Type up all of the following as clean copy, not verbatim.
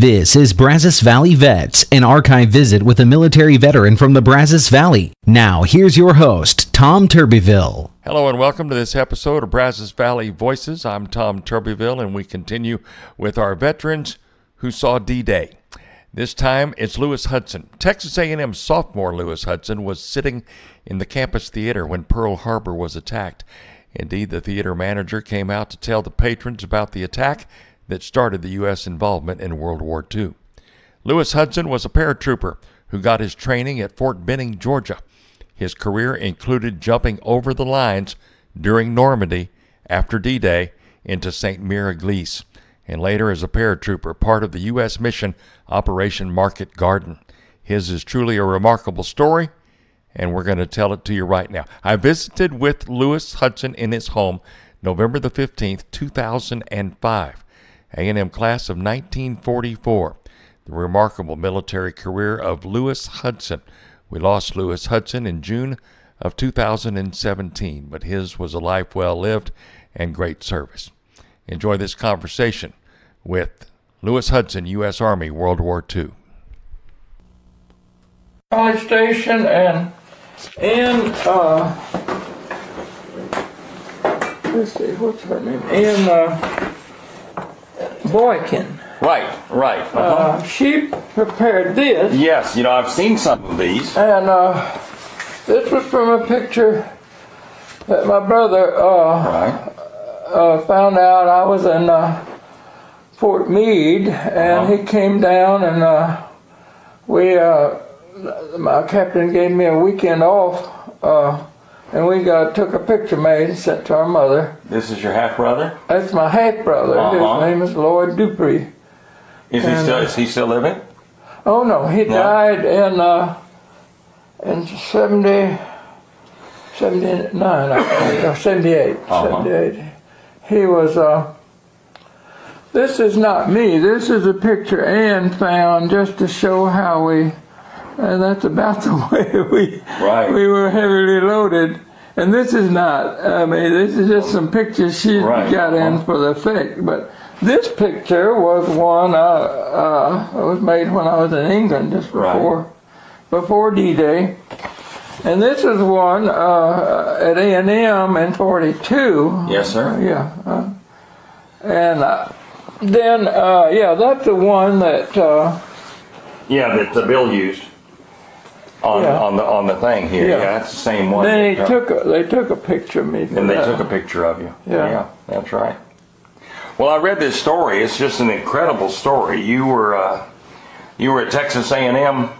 This is Brazos Valley Vets, an archive visit with a military veteran from the Brazos Valley. Now, here's your host, Tom Turbyville. Hello and welcome to this episode of Brazos Valley Voices. I'm Tom Turbyville, and we continue with our veterans who saw D-Day. This time, it's Louis Hudson. Texas A&M sophomore Louis Hudson was sitting in the campus theater when Pearl Harbor was attacked. Indeed, the theater manager came out to tell the patrons about the attack that started the U.S. involvement in World War II. Louis Hudson was a paratrooper who got his training at Fort Benning, Georgia. His career included jumping over the lines during Normandy after D-Day into St Mere Eglise, and later as a paratrooper, part of the U.S. mission Operation Market Garden. His is truly a remarkable story, and we're going to tell it to you right now. I visited with Louis Hudson in his home November the 15th, 2005. A&M class of 1944, the remarkable military career of Louis Hudson. We lost Louis Hudson in June of 2017, but his was a life well lived and great service. Enjoy this conversation with Louis Hudson, U.S. Army, World War II. College Station and in, let's see, what's her name? Boykin. Right. She prepared this. Yes, you know, I've seen some of these. And this was from a picture that my brother found out. I was in Fort Meade, and he came down, and my captain gave me a weekend off, and we took a picture made and sent to our mother. This is your half-brother? That's my half-brother. His name is Lloyd Dupree. Is he still living? Oh, no. He died in 79, I think, or 78. 78. He was, this is not me. This is a picture Ann found just to show how and that's about the way we were heavily loaded. And this is not, this is just some pictures she got in for the effect. But this picture was one was made when I was in England just before D-Day. And this is one at A&M in 42. Yes, sir. Yeah. And then, that's the one that... that the Bill used. On the thing here, that's the same one. Then they took a picture of me. And they took a picture of you. Yeah, that's right. Well, I read this story. It's just an incredible story. You were at Texas A&M.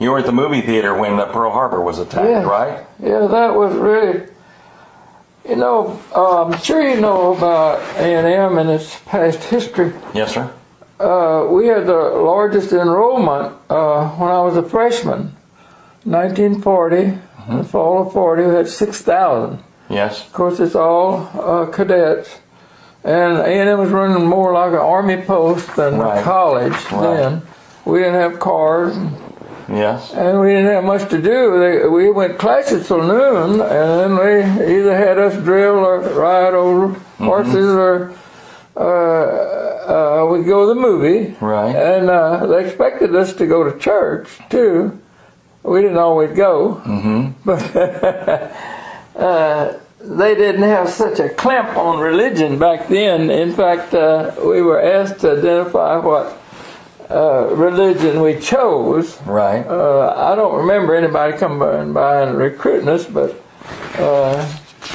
You were at the movie theater when Pearl Harbor was attacked, right? Yeah, that was really. You know, I'm sure you know about A&M and its past history. Yes, sir. We had the largest enrollment when I was a freshman. 1940, the fall of 40, we had 6,000. Yes. Of course, it's all cadets. And A&M was running more like an army post than a college then. We didn't have cars. Yes. And we didn't have much to do. We went classes till noon, and then they either had us drill or ride over horses or we'd go to the movie. Right. And they expected us to go to church, too. We didn't always go, but they didn't have such a clamp on religion back then. In fact, we were asked to identify what religion we chose. Right. I don't remember anybody coming by and recruiting us, but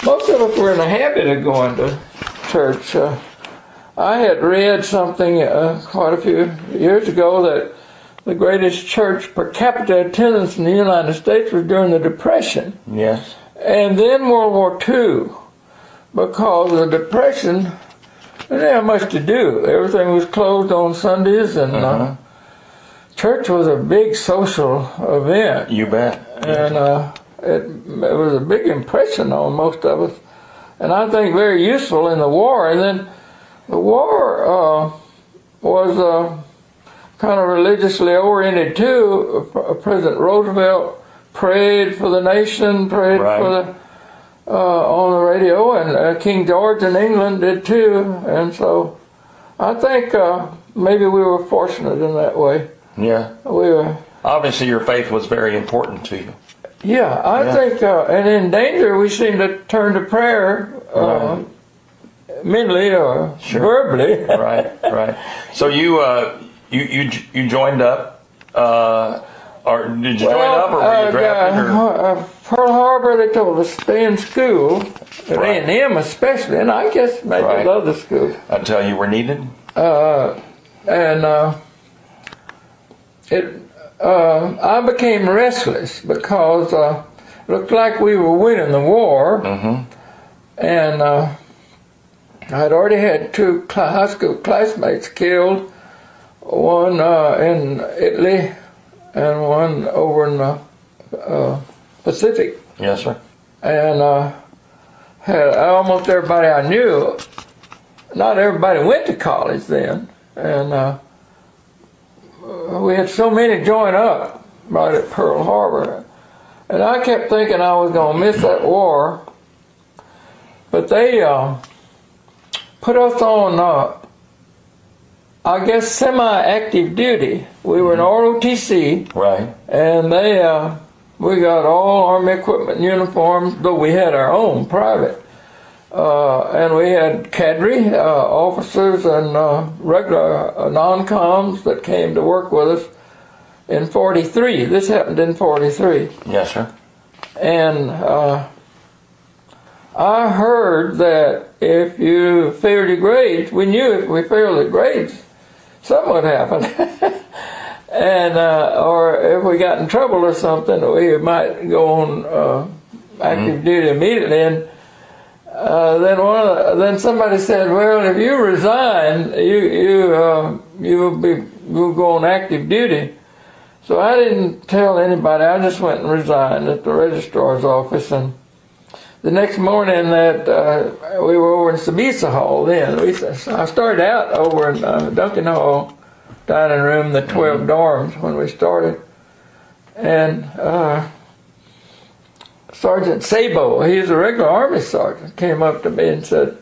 most of us were in the habit of going to church. I had read something quite a few years ago that the greatest church per capita attendance in the United States was during the Depression. Yes. And then World War II, because the Depression, they didn't have much to do. Everything was closed on Sundays, and church was a big social event. You bet. And it was a big impression on most of us, and I think very useful in the war. And then the war was kind of religiously oriented too. President Roosevelt prayed for the nation, prayed for the on the radio, and King George in England did too. And so I think maybe we were fortunate in that way. Yeah. We were. Obviously, your faith was very important to you. Yeah, I think, and in danger, we seem to turn to prayer Right. mentally or verbally. Right. So you joined up, or did you join up, or were you drafted? Pearl Harbor, they told us stay in school, at A&M especially, and I guess maybe other schools. Until you were needed. I became restless because it looked like we were winning the war, and I had already had 2 high school classmates killed, one in Italy and one over in the Pacific. Yes, sir. And had almost everybody I knew. Not everybody went to college then, and we had so many join up right at Pearl Harbor, and I kept thinking I was going to miss that war. But they put us on, I guess, semi-active duty. We were in ROTC, Right. and we got all Army equipment and uniforms, though we had our own private. And we had cadre officers and regular non-coms that came to work with us in 43. This happened in 43. Yes, sir. And I heard that if you failed your grades, we knew if we failed the grades, something would happen. And or if we got in trouble or something, we might go on active duty immediately. And then somebody said, "Well, if you resign, you'll go on active duty." So I didn't tell anybody. I just went and resigned at the registrar's office. And the next morning, that we were over in Sabisa Hall. Then I started out over in Duncan Hall dining room, the 12 dorms when we started, and Sergeant Sabo, he's a regular Army sergeant, came up to me and said,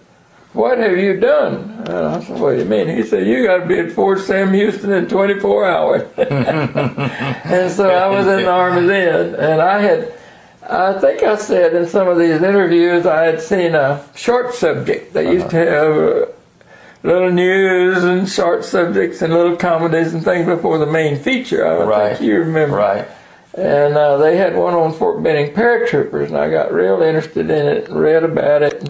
"What have you done?" And I said, "What do you mean?" He said, "You got to be at Fort Sam Houston in 24 hours. And so I was in the Army then, and I think I said in some of these interviews I had seen a short subject. They used to have little news and short subjects and little comedies and things before the main feature. I don't think you remember. Right. And they had one on Fort Benning Paratroopers, and I got real interested in it and read about it.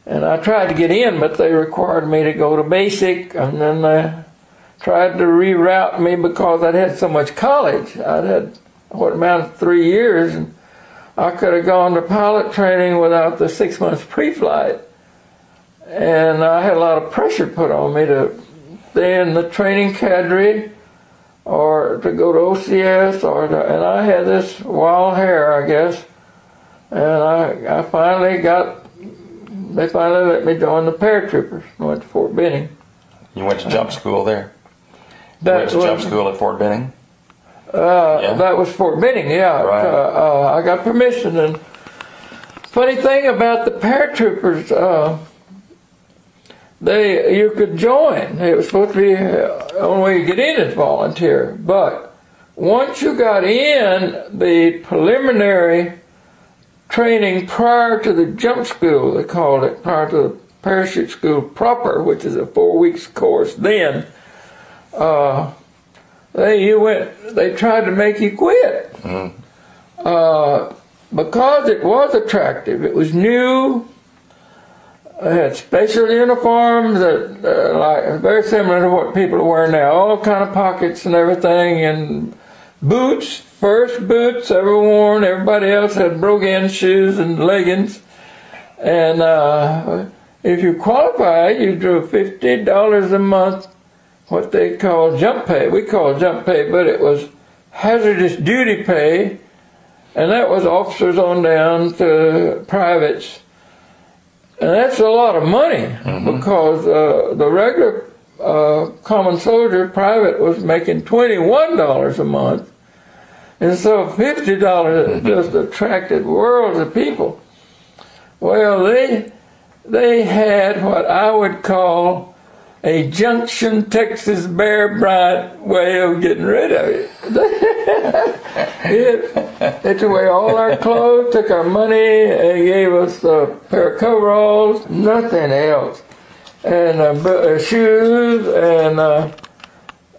And I tried to get in, but they required me to go to basic, and then they tried to reroute me because I'd had so much college. I'd had what amounted to 3 years, and I could have gone to pilot training without the 6 months pre-flight. And I had a lot of pressure put on me to stay in the training cadre or to go to OCS, and I had this wild hair, I guess, and I finally they finally let me join the paratroopers. I went to Fort Benning. You went to jump school there? Went to jump school at Fort Benning? That was Fort Benning, yeah. Right. I got permission, and funny thing about the paratroopers, you could join. It was supposed to be the only way you get in is volunteer. But once you got in, the preliminary training prior to the jump school, they called it, prior to the parachute school proper, which is a 4 weeks course then, they tried to make you quit. Because it was attractive. It was new. They had special uniforms that like very similar to what people are wearing now, all kind of pockets and everything, and boots, first boots ever worn. Everybody else had brogan shoes and leggings. And if you qualified, you drew $50 a month, what they call jump pay. We call it jump pay, but it was hazardous duty pay, and that was officers on down to privates. And that's a lot of money, because the regular common soldier private was making $21 a month. And so $50 just attracted worlds of people. Well, they had what I would call a Junction, Texas Bear Bryant way of getting rid of it. They took away all our clothes, took our money, and gave us a pair of coveralls, nothing else, and shoes, and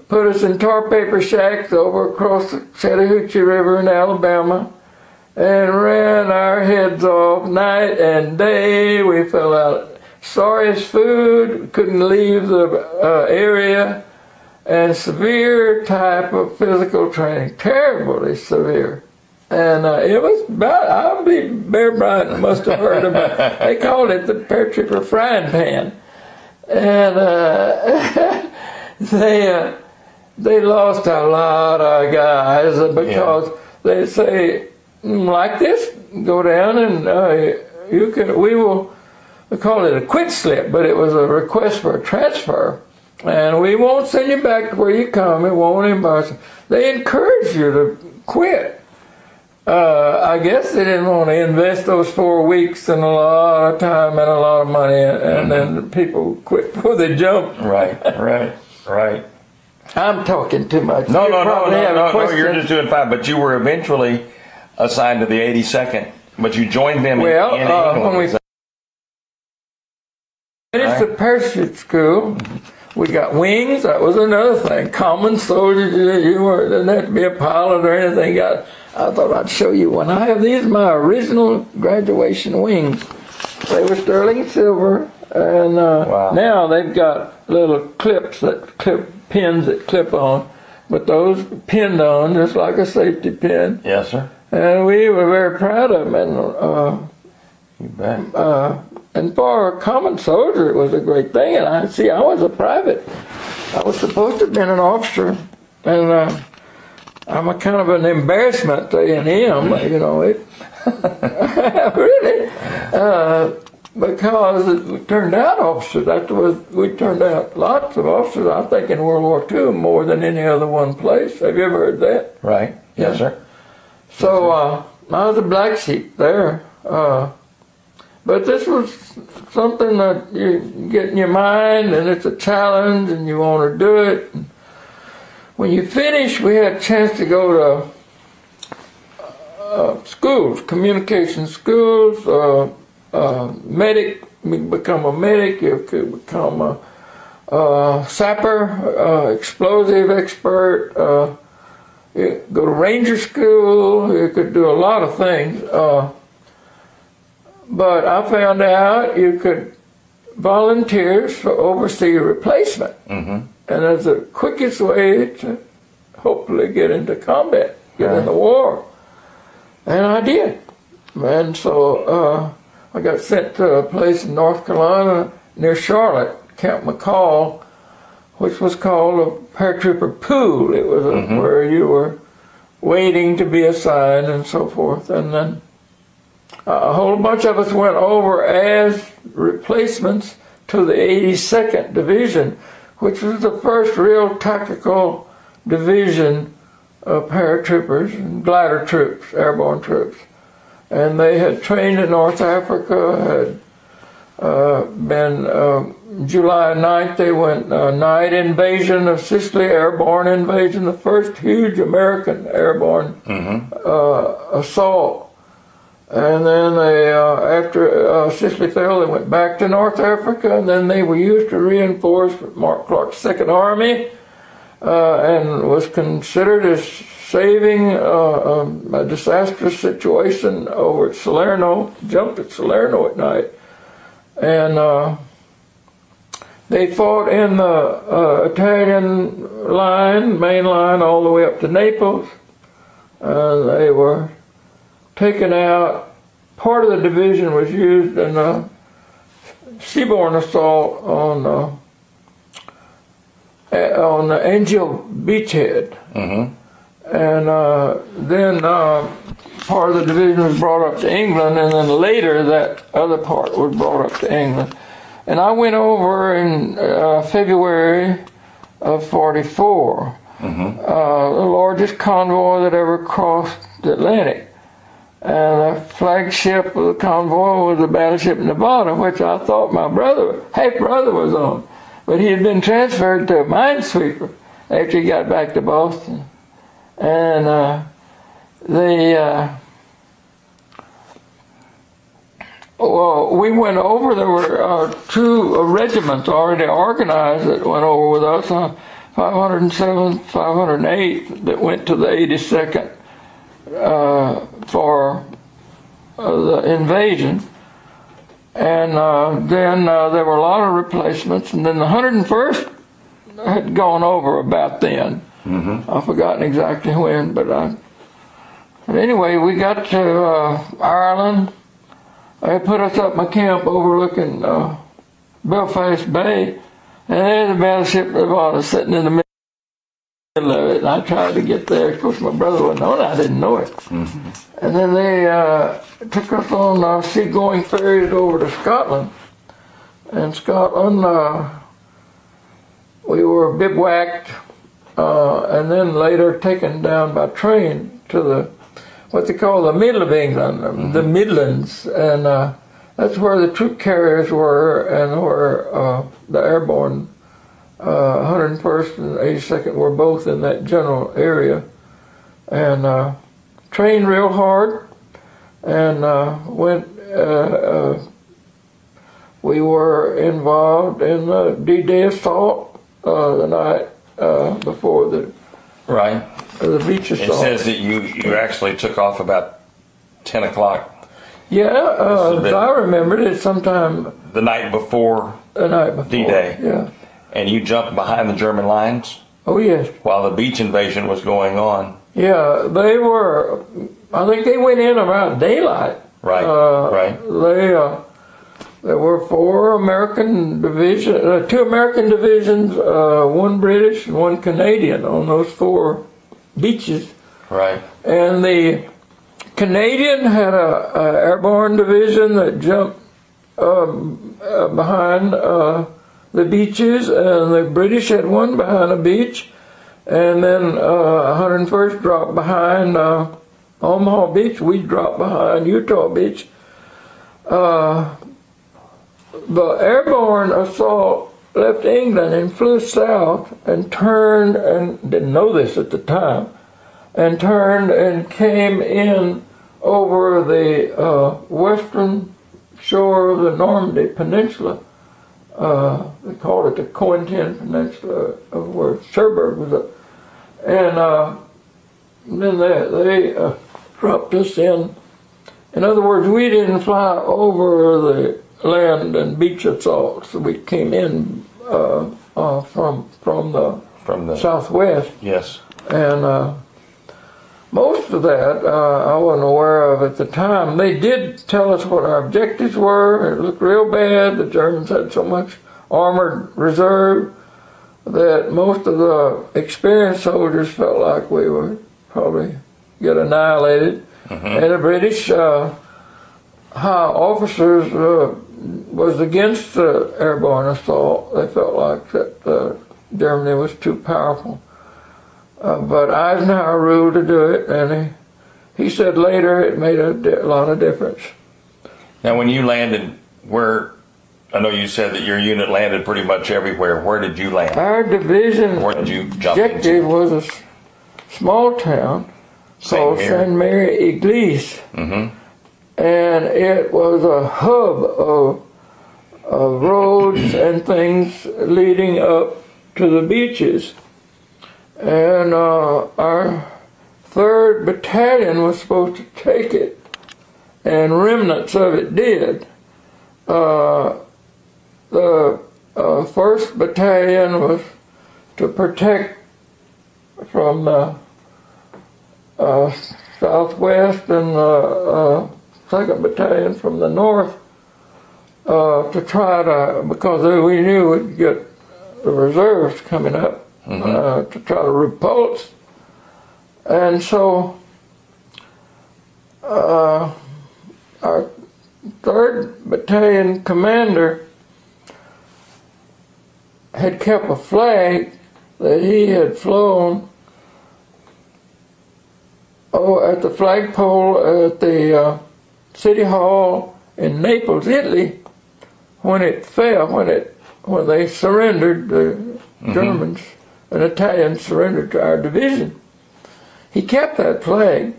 put us in tar paper shacks over across the Chattahoochee River in Alabama, and ran our heads off night and day. We fell out. Sorriest food, couldn't leave the area, and severe type of physical training, terribly severe. And it was about, I believe Bear Bryant must have heard about it. They called it the Paratrooper frying pan. And they lost a lot of guys because they say, like this, go down and we call it a quit slip, but it was a request for a transfer. And we won't send you back to where you come. It won't embarrass you. They encourage you to quit. I guess they didn't want to invest those 4 weeks and a lot of time and a lot of money, and then people quit before they jumped. Right. I'm talking too much. No, you're just doing fine. But you were eventually assigned to the 82nd, but you joined them in England. When we finished the parachute school, we got wings. That was another thing. Common soldiers, didn't have to be a pilot or anything. I thought I'd show you one. I have these, my original graduation wings. They were sterling silver, and now they've got little clips pins that clip on, but those pinned on just like a safety pin. Yes, sir. And we were very proud of them. You bet. And for a common soldier, it was a great thing. And I was a private. I was supposed to have been an officer, and I'm a kind of an embarrassment to A&M, really, because we turned out officers. Afterwards, we turned out lots of officers, I think, in World War II, more than any other one place. Have you ever heard that? Right. Yes, sir. So I was a black sheep there. But this was something that you get in your mind, and it's a challenge, and you want to do it. And when you finish, we had a chance to go to schools, communication schools, medic. You become a medic. You could become a sapper, explosive expert. You go to ranger school. You could do a lot of things. But I found out you could volunteer for oversee replacement. Mm-hmm. And that's the quickest way to hopefully get into combat, get in the war. And I did. And so I got sent to a place in North Carolina near Charlotte, Camp McCall, which was called a paratrooper pool. It was where you were waiting to be assigned and so forth. And then a whole bunch of us went over as replacements to the 82nd Division, which was the first real tactical division of paratroopers and glider troops, airborne troops. And they had trained in North Africa, had been July 9th, they went night invasion of Sicily, airborne invasion, the first huge American airborne assault. And then they, after Sicily fell, they went back to North Africa, and then they were used to reinforce Mark Clark's Second Army, and was considered as saving a disastrous situation over at Salerno, jumped at Salerno at night. And they fought in the Italian line, main line, all the way up to Naples. They were taken out. Part of the division was used in a seaborne assault on the Angel beachhead. And then part of the division was brought up to England, and then later that other part was brought up to England. And I went over in February of '44, the largest convoy that ever crossed the Atlantic. And the flagship of the convoy was the battleship Nevada, which I thought my half brother was on. but he had been transferred to a minesweeper after he got back to Boston. And well, we went over. There were two regiments already organized that went over with us, 507th, 508th, that went to the 82nd for the invasion. And then there were a lot of replacements, and then the 101st had gone over about then. I've forgotten exactly when, but anyway, we got to Ireland. They put us up in a camp overlooking Belfast Bay, and there's a battleship was sitting in the middle of it, and I tried to get there. Of course, my brother wouldn't know it. I didn't know it. And then they took us on seagoing ferries over to Scotland. In Scotland, we were bivouacked, and then later taken down by train to the what they call the middle of England, the Midlands, and that's where the troop carriers were, and where the airborne 101st and 82nd were both in that general area, and trained real hard, and we were involved in the D-Day assault the night before the the beach assault. It says that you actually took off about 10 o'clock. Yeah, I remembered it sometime. The night before D-Day. Yeah. And you jumped behind the German lines? Oh, yes. While the beach invasion was going on? Yeah, they were, I think they went in around daylight. Right. There were two American divisions, one British and one Canadian on those four beaches. Right. And the Canadian had a airborne division that jumped behind the beaches, and the British had one behind a beach, and then 101st dropped behind Omaha Beach. We dropped behind Utah Beach. The airborne assault left England and flew south and turned, and didn't know this at the time, and turned and came in over the western shore of the Normandy Peninsula. They called it the Cotentin Peninsula, of where Cherbourg was up. And then they dropped us in. In other words, we didn't fly over the land and beach assaults. We came in from the southwest. Yes. And most of that I wasn't aware of at the time. They did tell us what our objectives were. It looked real bad. The Germans had so much armored reserve that most of the experienced soldiers felt like we would probably get annihilated. And the British high officers was against the airborne assault. They felt like that Germany was too powerful. But Eisenhower ruled to do it, and he said later it made a lot of difference. Now, when you landed, I know you said that your unit landed pretty much everywhere. Where did you land? Our division objective was a small town called St Mere Eglise, and it was a hub of roads and things leading up to the beaches. And our 3rd Battalion was supposed to take it, and remnants of it did. The 1st Battalion was to protect from the southwest, and the 2nd Battalion from the north, to try to, because we knew we'd get the reserves coming up, to try to repulse. And so our 3rd Battalion commander had kept a flag that he had flown at the flagpole at the City Hall in Naples, Italy, when it fell, when it when they surrendered, the Germans and Italians surrendered to our division. He kept that flag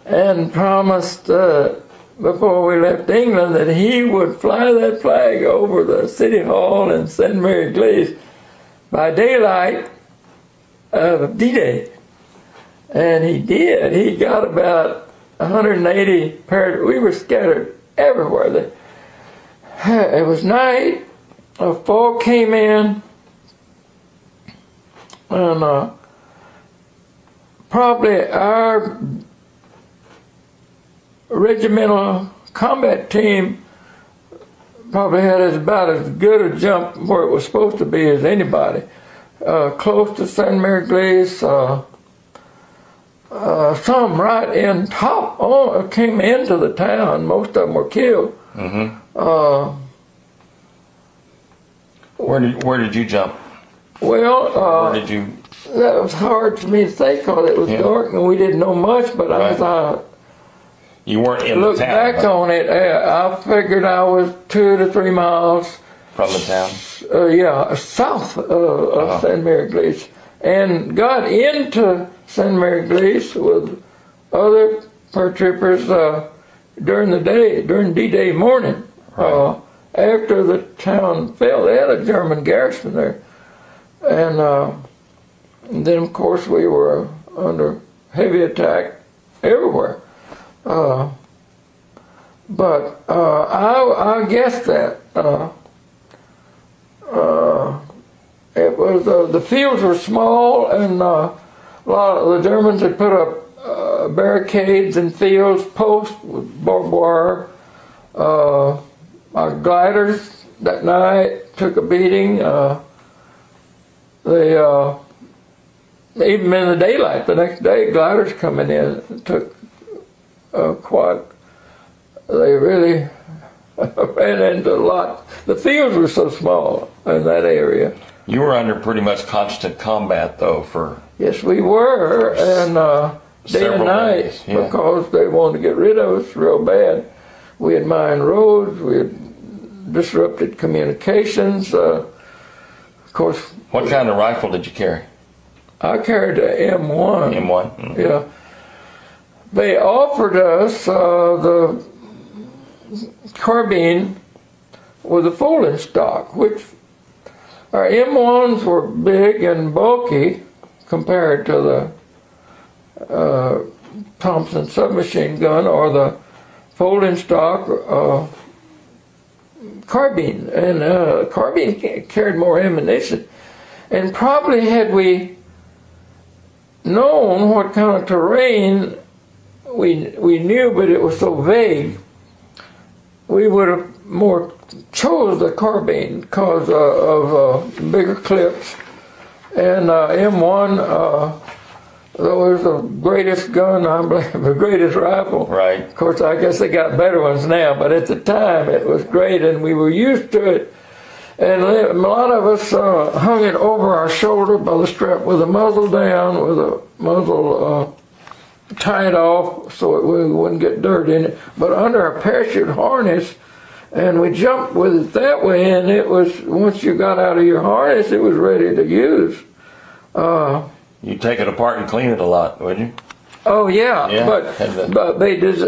and promised before we left England that he would fly that flag over the city hall in St Mere Eglise by daylight of D-Day. And he did. He got about 180 paratroopers. We were scattered everywhere. It was night. A fog came in. And probably our regimental combat team probably had about as good a jump where it was supposed to be as anybody. Close to St Mere Eglise, some right in top came into the town. Most of them were killed. Where did you jump? Well, where did you? That was hard for me to think because it was dark and we didn't know much. But as I you weren't in look the town, back on it, I figured I was 2 to 3 miles from the town. South of St Mere Eglise, and got into St Mere Eglise with other paratroopers during the day, during D-Day morning. Right. After the town fell, they had a German garrison there, and then of course we were under heavy attack everywhere. But I guess that it was the fields were small, and a lot of the Germans had put up barricades and fields, posts with barbed wire. Our gliders that night took a beating. They even in the daylight the next day, gliders coming in took quite. They really ran into a lot. The fields were so small in that area. You were under pretty much constant combat, though, for yes, we were, and day and night days, because they wanted to get rid of us real bad. We had mined roads. We had disrupted communications. Of course. What kind of rifle did you carry? I carried a M1. M1? Mm-hmm. Yeah. They offered us the carbine with a folding stock, which our M1s were big and bulky compared to the Thompson submachine gun or the folding stock carbine, and carbine carried more ammunition. And probably had we known what kind of terrain we knew, but it was so vague, we would have more chose the carbine because of bigger clips. And M1, though it was the greatest gun, I believe, the greatest rifle. Right. Of course, I guess they got better ones now, but at the time it was great, and we were used to it. And a lot of us hung it over our shoulder by the strap with the muzzle down, with the muzzle tied off so we wouldn't get dirt in it, but under a parachute harness, and we jumped with it that way, and it was, once you got out of your harness, it was ready to use. You'd take it apart and clean it a lot, would you? Oh yeah, but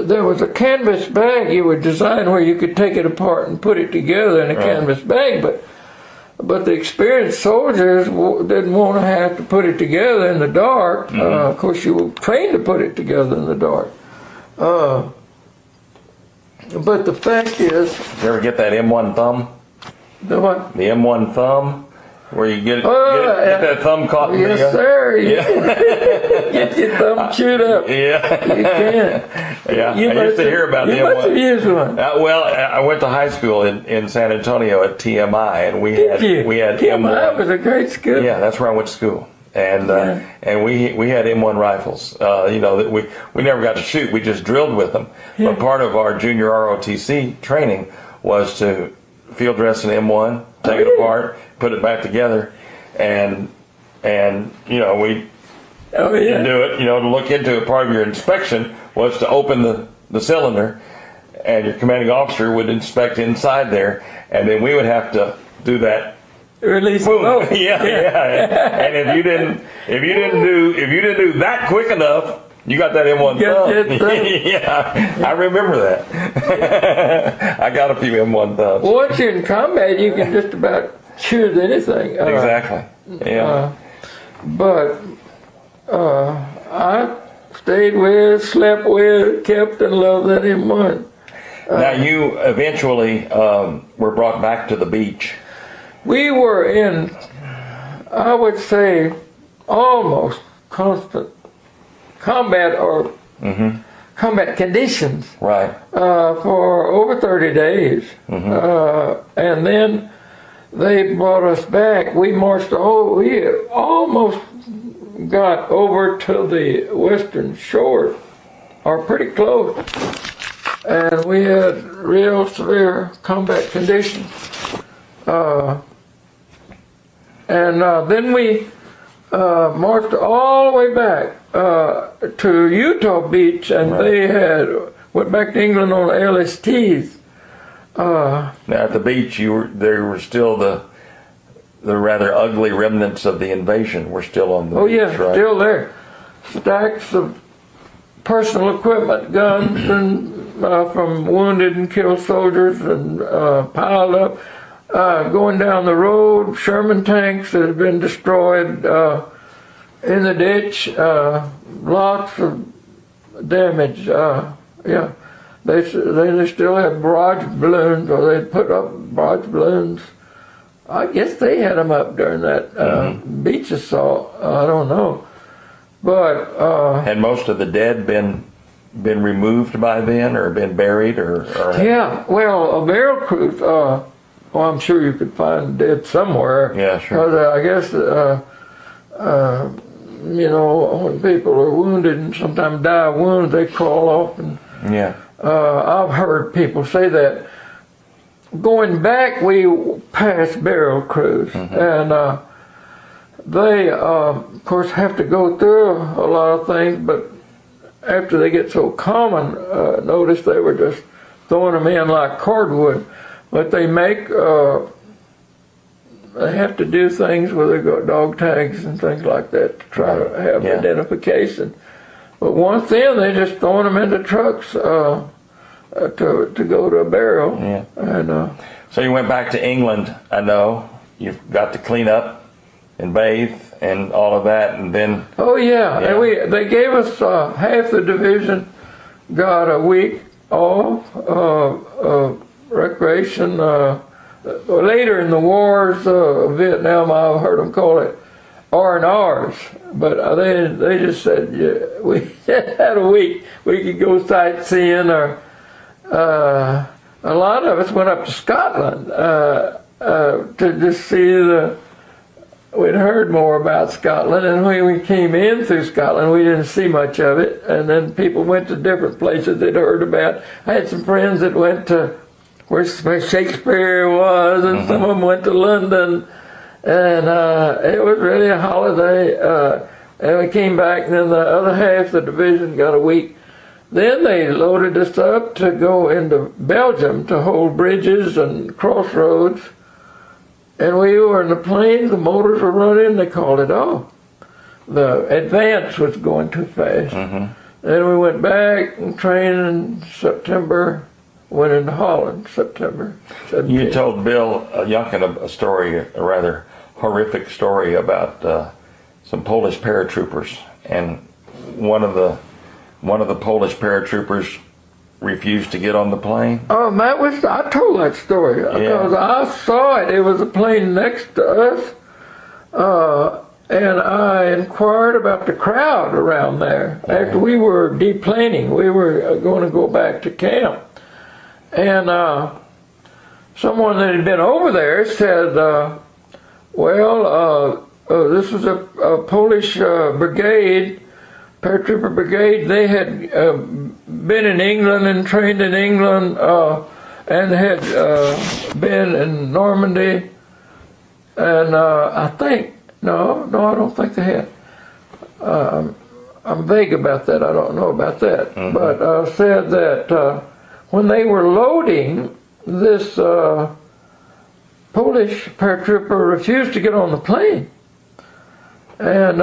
there was a canvas bag you would design where you could take it apart and put it together in a canvas bag, but the experienced soldiers didn't want to have to put it together in the dark. Of course, you were trained to put it together in the dark. But the fact is, did you ever get that M1 thumb? The what? The M1 thumb, where you get that thumb caught in yes, sir. Get your thumb chewed up. Yeah. You can. Yeah. I used to hear about the M1. You must have used one. Well, I went to high school in San Antonio at TMI, and we had TMI M1. was a great school. Yeah, that's where I went to school. And we had M1 rifles. That we never got to shoot. We just drilled with them. Yeah. But part of our junior ROTC training was to field dress an M1, take it apart, put it back together, and we do it. To look into it. Part of your inspection was to open the cylinder, and your commanding officer would inspect inside there, and then we would have to do that release the Boom. boat. Yeah. And if you didn't do that quick enough, you got that in one thumb. Yeah, I remember that. I got a few in one thumbs. Once you're in combat, you can just about choose anything. Exactly. Yeah. But I stayed with, slept with, kept and loved that M1. Now you eventually were brought back to the beach. We were in, I would say, almost constant combat or combat conditions. Right. For over 30 days. And then they brought us back. We marched we almost got over to the western shore, or pretty close. And we had real severe combat conditions. Then we marched all the way back to Utah Beach, and they went back to England on LSTs. Now at the beach, there were still the rather ugly remnants of the invasion were still on the beach, right? Still there. Stacks of personal equipment, guns, and from wounded and killed soldiers, and piled up. Going down the road, Sherman tanks that had been destroyed in the ditch, lots of damage. They still had barrage balloons, or they'd put up barrage balloons. I guess they had them up during that beach assault. I don't know, but had most of the dead been removed by then, or been buried, or yeah. Well, a barrel cruise. Well, I'm sure you could find dead somewhere. Yeah, sure. Because I guess when people are wounded and sometimes die of wounds, they crawl off. And I've heard people say that. Going back, we passed barrel crews, and they, of course, have to go through a lot of things. But after they get so common, notice they were just throwing them in like cardwood. But they make, they have to do things where they got dog tags and things like that to try to have identification. But once then, they just throwing them into trucks to go to a barrel. Yeah. And so you went back to England. I know you got to clean up and bathe and all of that, and then. Oh yeah, and they gave us half the division got a week off. Recreation. Later in the wars of Vietnam, I've heard them call it R&Rs, but they just said we had a week. We could go sightseeing, or a lot of us went up to Scotland to just see we'd heard more about Scotland, and when we came in through Scotland, we didn't see much of it. And then people went to different places they'd heard about. I had some friends that went to where Shakespeare was, and some of them went to London, and it was really a holiday. And we came back, and then the other half of the division got a week. Then they loaded us up to go into Belgium to hold bridges and crossroads. And we were in the plane, the motors were running, they called it off. The advance was going too fast. Then we went back and trained in September. Went into Holland, September 17th. You told Bill Youngkin a story, a rather horrific story about some Polish paratroopers, and one of the Polish paratroopers refused to get on the plane. Oh, I told that story because I saw it. It was a plane next to us, and I inquired about the crowd around there. After we were deplaning, we were going to go back to camp. And someone that had been over there said, this was a Polish brigade, paratrooper brigade. They had been in England and trained in England and had been in Normandy. And I think, no, I don't think they had. I'm vague about that. I don't know about that. But said that when they were loading this Polish paratrooper refused to get on the plane. And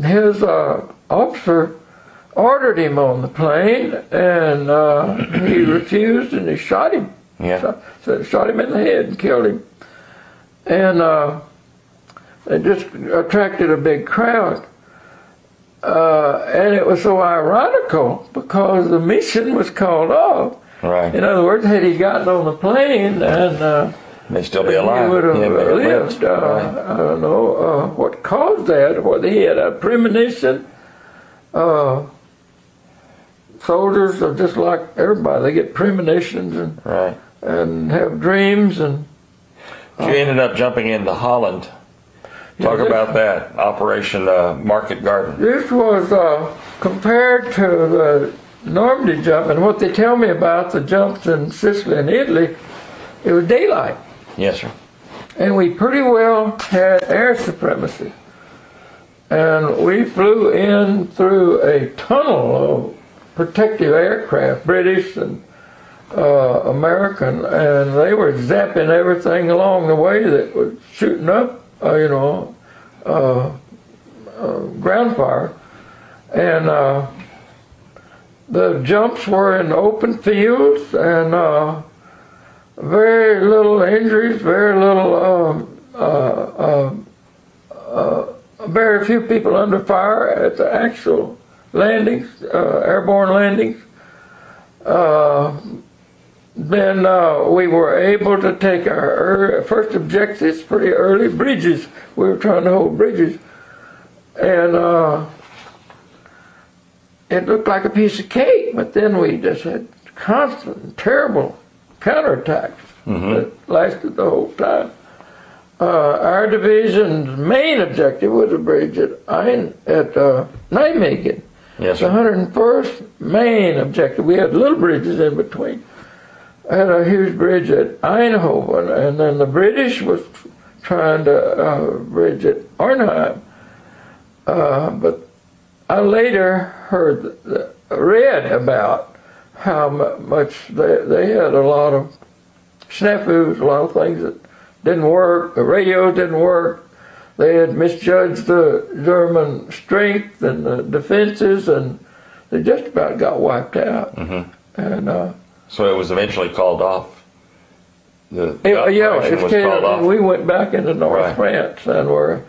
his officer ordered him on the plane, and he refused, and he shot him. Yeah. Shot him in the head and killed him. And it just attracted a big crowd. And it was so ironical because the mission was called off. Right. In other words, had he gotten on the plane and may still be alive. he would have lived. lived. I don't know what caused that, whether he had a premonition. Soldiers are just like everybody. They get premonitions and have dreams. And you ended up jumping into Holland. Talk about that, Operation Market Garden. This was compared to the Normandy jump, and what they tell me about the jumps in Sicily and Italy, it was daylight. Yes, sir. And we pretty well had air supremacy. And we flew in through a tunnel of protective aircraft, British and American, and they were zapping everything along the way that was shooting up, ground fire. And the jumps were in open fields, and very little injuries, very little, very few people under fire at the actual landings, airborne landings. Then we were able to take our first objectives pretty early, bridges. We were trying to hold bridges. And it looked like a piece of cake, but then we just had constant, terrible counterattacks that lasted the whole time. Our division's main objective was a bridge at Nijmegen. Yes, the 101st main objective. We had little bridges in between. I had a huge bridge at Eindhoven, and then the British was trying to bridge at Arnhem. But I later read about how much they had a lot of snafus, a lot of things that didn't work. The radios didn't work. They had misjudged the German strength and the defenses, and they just about got wiped out. And so it was eventually called off. The operation was called off. We went back into North France, and we're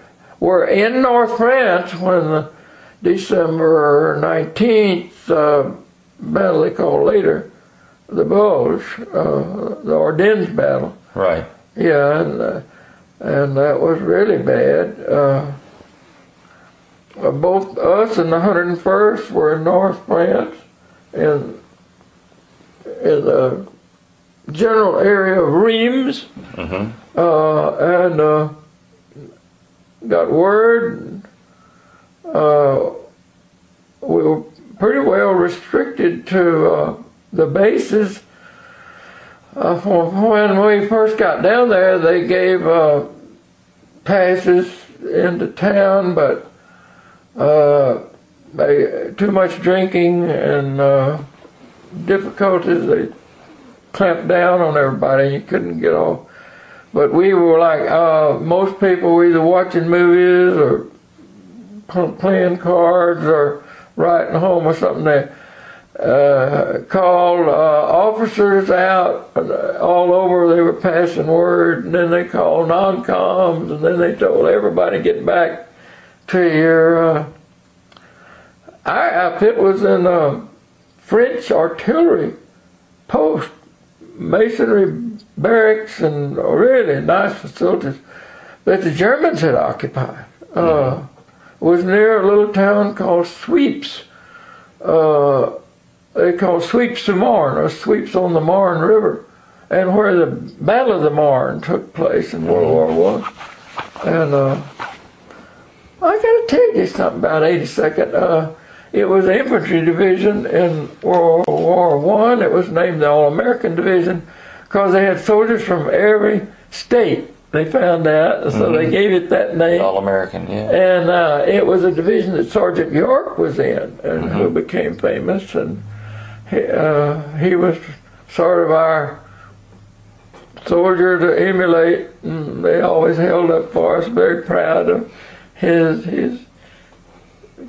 in North France when the December 19th battle they called later the Bulge, the Ardennes battle. Right. Yeah, and that was really bad. Both us and the 101st were in North France, in the general area of Reims, and got word. We were pretty well restricted to the bases. When we first got down there, they gave passes into town, but too much drinking and difficulties, they clamped down on everybody. You couldn't get off. But we were like most people, were either watching movies or playing cards or writing home or something. They called officers out all over. They were passing word, and then they called non-coms, and then they told everybody get back to your. Our outfit was in a French artillery post, masonry barracks, and really nice facilities that the Germans had occupied. It was near a little town called Sweeps. They called Sweeps the Marne, or Sweeps on the Marne River, and where the Battle of the Marne took place in World War I. And I got to tell you something about 82nd. It was an infantry division in World War I. It was named the All-American Division because they had soldiers from every state. They found out, so they gave it that name. All-American, yeah. And it was a division that Sergeant York was in, and who became famous. And he was sort of our soldier to emulate, and they always held up for us. Very proud of his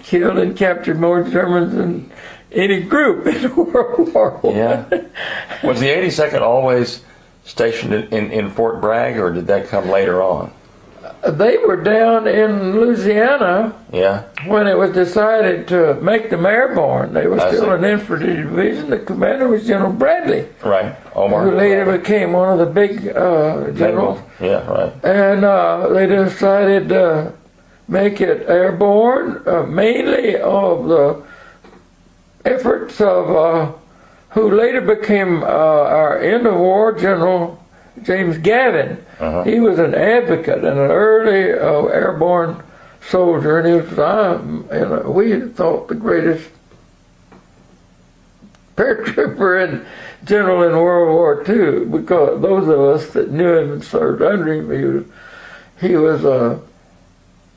killed and captured more Germans than any group in World War I. Yeah. Was the 82nd always stationed in Fort Bragg, or did that come later on? They were down in Louisiana when it was decided to make them airborne. They were still an infantry division. The commander was General Bradley, right? Omar, who later became one of the big generals. Yeah, right. And they decided to make it airborne, mainly of the efforts of who later became our end-of-war General James Gavin. He was an advocate and an early airborne soldier, and he was, we thought, the greatest paratrooper and general in World War II, because those of us that knew him and served under him, he was a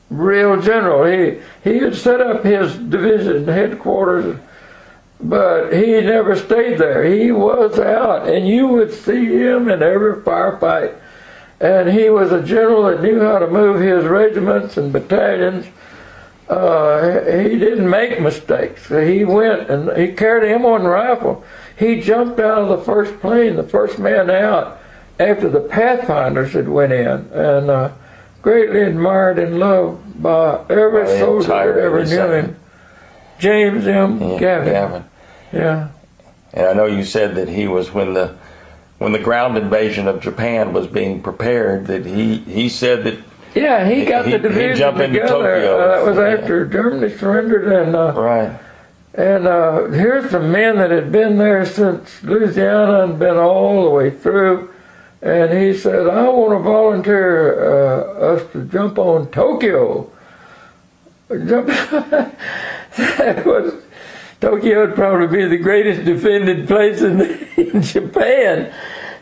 real general. He had set up his division headquarters, but he never stayed there. He was out, and you would see him in every firefight. And he was a general that knew how to move his regiments and battalions. He didn't make mistakes. He went, and he carried an M1 rifle. He jumped out of the first plane, the first man out, after the Pathfinders had went in, and greatly admired and loved by every soldier that ever knew him. James M. Gavin. Yeah. And I know you said that he was when the ground invasion of Japan was being prepared, that he said that he got the division jumped into together. Tokyo. That was after Germany surrendered, and right. And here's some men that had been there since Louisiana and been all the way through. And he said, I want to volunteer us to jump on Tokyo. Tokyo would probably be the greatest defended place in Japan.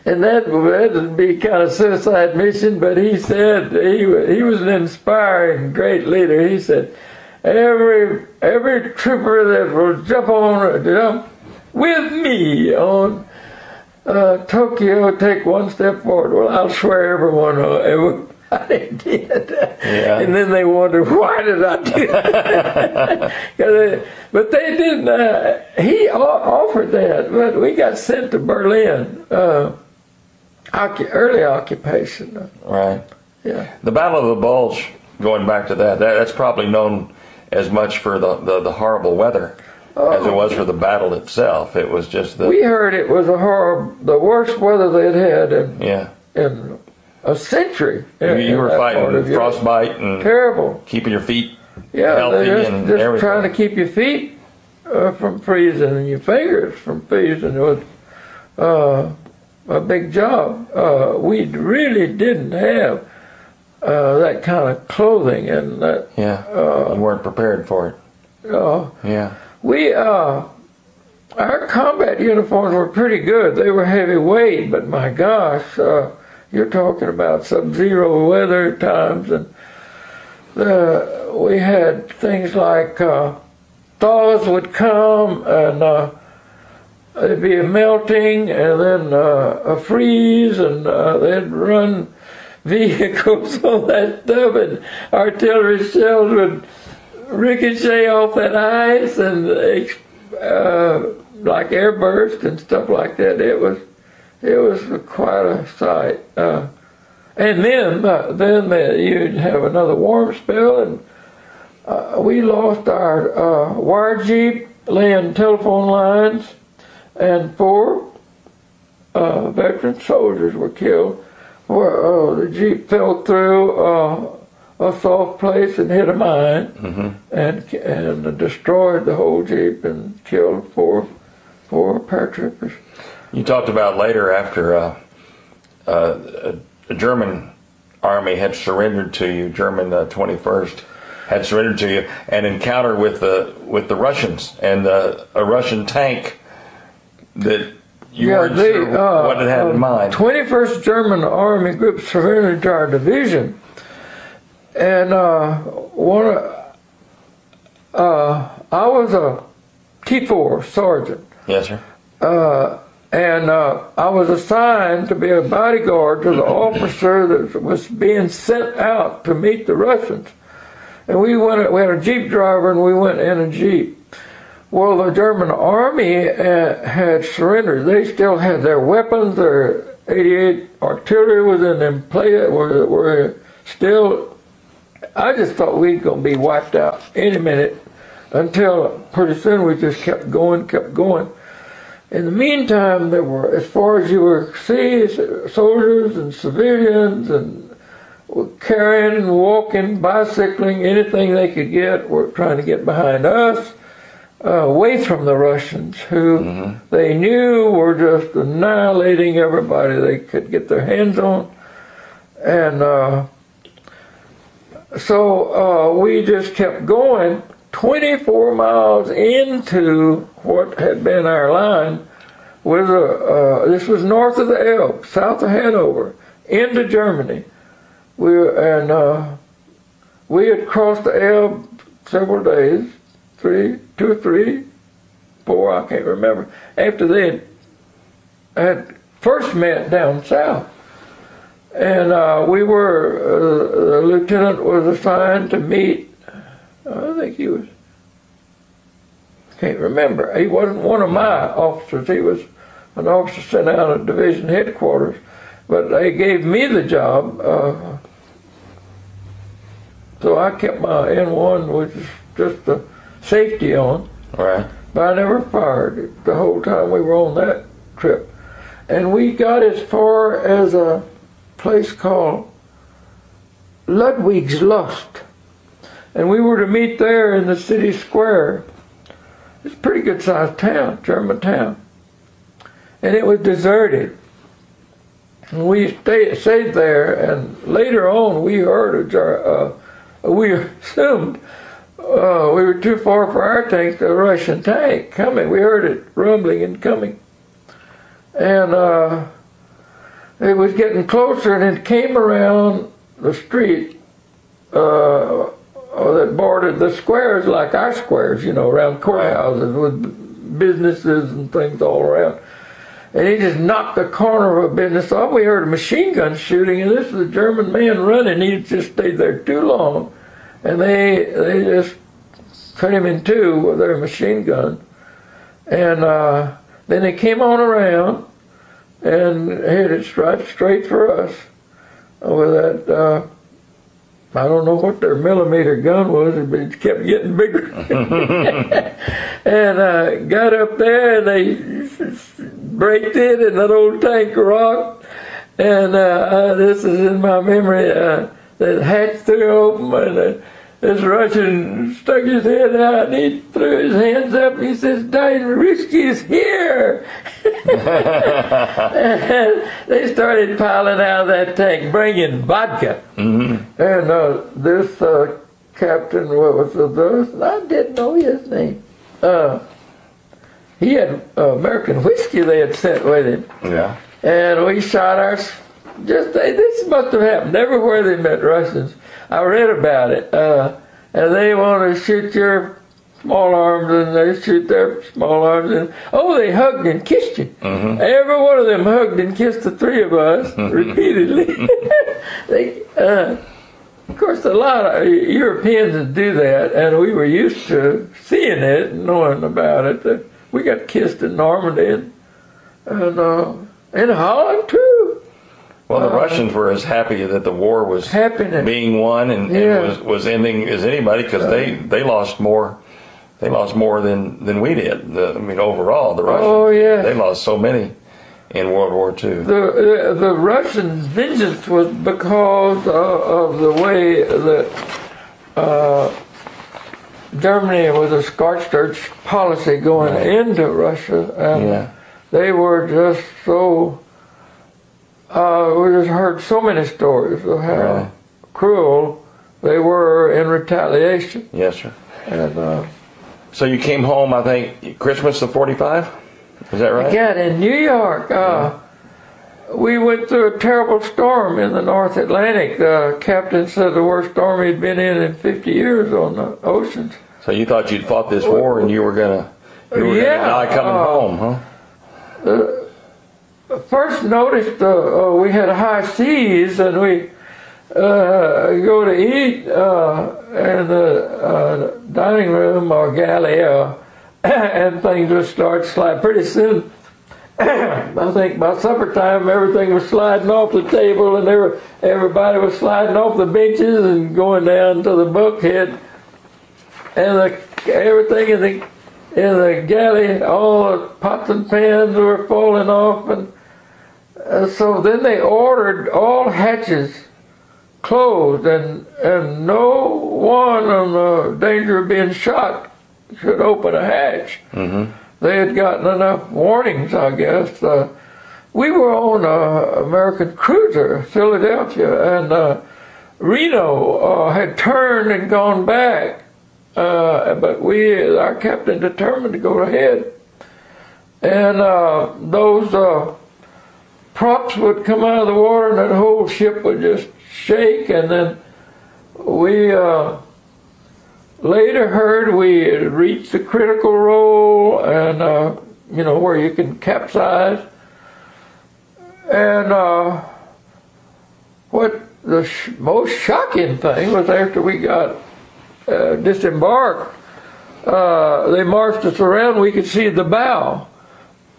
And that would be kind of suicide mission, but he said, he was an inspiring, great leader. He said, every trooper that will jump with me on Tokyo, take one step forward. Well, I'll swear everybody did. Yeah. And then they wondered, why did I do that? But they didn't. He offered that, but we got sent to Berlin. Early occupation. Right. Yeah. The Battle of the Bulge, going back to that's probably known as much for the horrible weather as it was for the battle itself. It was just we heard it was the worst weather they'd had in a century. You were fighting with frostbite and terrible, keeping your feet healthy and just everything. Trying to keep your feet from freezing and your fingers from freezing. It was a big job. We really didn't have that kind of clothing, and that you weren't prepared for it. We our combat uniforms were pretty good. They were heavyweight, but my gosh, you're talking about sub-zero weather times, and we had things like thaws would come, and there'd be a melting, and then a freeze, and they'd run vehicles on that stuff, and artillery shells would ricochet off that ice, and like airburst and stuff like that. It was quite a sight. And then you'd have another warm spell, and we lost our wire jeep laying telephone lines, and 4 veteran soldiers were killed. The jeep fell through a soft place and hit a mine, and destroyed the whole jeep and killed 4 paratroopers. You talked about later after a German army had surrendered to you, German 21st had surrendered to you, an encounter with the Russians and a Russian tank that you weren't sure what it had in mind. 21st German Army Group surrendered to our division, and I was a T4 sergeant. Yes, sir. And I was assigned to be a bodyguard to the officer that was being sent out to meet the Russians. And we had a Jeep driver, and we went in a Jeep. Well, the German army had surrendered. They still had their weapons. Their 88 artillery was in them were still. I just thought we were going to be wiped out any minute, until pretty soon we just kept going. In the meantime, there were, as far as you were see, soldiers and civilians and carrying and walking, bicycling, anything they could get, were trying to get behind us, away from the Russians, who they knew were just annihilating everybody they could get their hands on. And so we just kept going. 24 miles into what had been our line was this was north of the Elbe, south of Hanover, into Germany. We had crossed the Elbe several days, 2 or 3, 4, I can't remember, after they had first met down south. And the lieutenant was assigned to meet, I think he was, can't remember, he wasn't one of my officers, he was an officer sent out at division headquarters, but they gave me the job. So I kept my N1, which is just the safety on. Right. But I never fired it the whole time we were on that trip. And we got as far as a place called Ludwigslust. And we were to meet there in the city square. It's a pretty good sized town, German town. And it was deserted. And we stayed there, and later on we heard we assumed we were too far for our tank, the Russian tank coming. We heard it rumbling and coming. And it was getting closer, and it came around the street that bordered the squares, like our squares, around courthouses with businesses and things all around. And he just knocked the corner of a business off. We heard a machine gun shooting, and this was a German man running. He just stayed there too long. And they just cut him in two with their machine gun. And then they came on around and headed straight for us with that, I don't know what their millimeter gun was, but it kept getting bigger. And got up there, and they braked it, and that old tank rocked. And this is in my memory, the hatch threw open, and this Russian stuck his head out, and he threw his hands up, and he says, "Dine whiskey is here!" And they started piling out of that tank, bringing vodka. And this captain, what was this? I didn't know his name. He had American whiskey they had sent with him. Yeah. And we shot our, this must have happened everywhere they met Russians. I read about it. And they want to shoot your small arms, and they shoot their small arms, and they hugged and kissed you. Every one of them hugged and kissed the three of us repeatedly. Of course, a lot of Europeans do that, and we were used to seeing it and knowing about it. We got kissed in Normandy and in Holland too. Well, the Russians were as happy that the war was being won and was ending as anybody, because they lost more. They lost more than we did. Overall, the Russians. They lost so many in World War II. The Russian vengeance was because of the way that Germany was a scorched earth policy going into Russia, and they were just so. We just heard so many stories of how cruel they were in retaliation. Yes, sir. And so you came home, I think, Christmas of '45. Is that right? Yeah, in New York. We went through a terrible storm in the North Atlantic. The captain said the worst storm he'd been in 50 years on the oceans. So you thought you'd fought this war and you were gonna die coming home, huh? first noticed we had high seas, and we go to eat in the dining room or galley, and things would start sliding. Pretty soon, I think by supper time, everything was sliding off the table, and everybody was sliding off the benches and going down to the bulkhead, and everything in the galley, all the pots and pans were falling off, and so then they ordered all hatches closed, and no one on the danger of being shot should open a hatch. Mm-hmm. They had gotten enough warnings, I guess. We were on an American cruiser, Philadelphia, and Reno had turned and gone back, but our captain determined to go ahead. And those props would come out of the water, and that whole ship would just shake. And then we later heard we had reached the critical roll, and where you can capsize. And what the most shocking thing was, after we got disembarked, they marched us around. We could see the bow,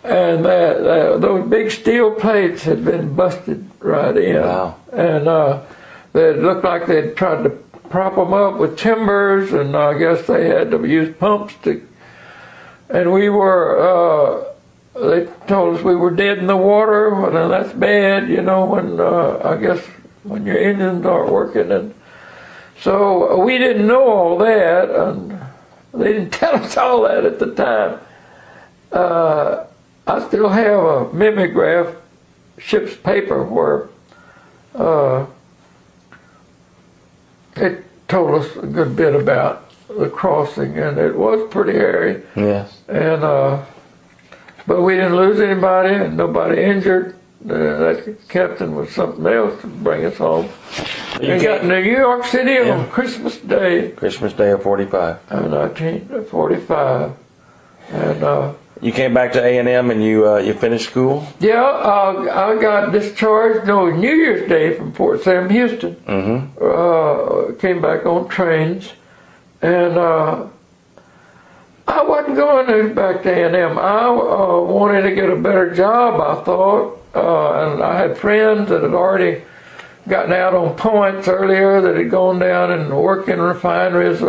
and those big steel plates had been busted right in. Wow. And they looked like they'd tried to prop them up with timbers, and I guess they had to use pumps to. And we were. They told us we were dead in the water. Well, that's bad, when I guess when your engines aren't working. And so we didn't know all that, and they didn't tell us all that at the time. I still have a mimeograph, ship's paper, where it told us a good bit about the crossing, and it was pretty hairy. Yes. And but we didn't lose anybody, and nobody injured. That captain was something else to bring us home. We got to New York City on Christmas Day. Christmas Day of 45. 1945. And you came back to A&M and you finished school? Yeah, I got discharged New Year's Day from Fort Sam Houston. Mm-hmm. Came back on trains, and I wasn't going back to A&M. I wanted to get a better job, I thought, and I had friends that had already gotten out on points earlier, that had gone down and worked in refineries.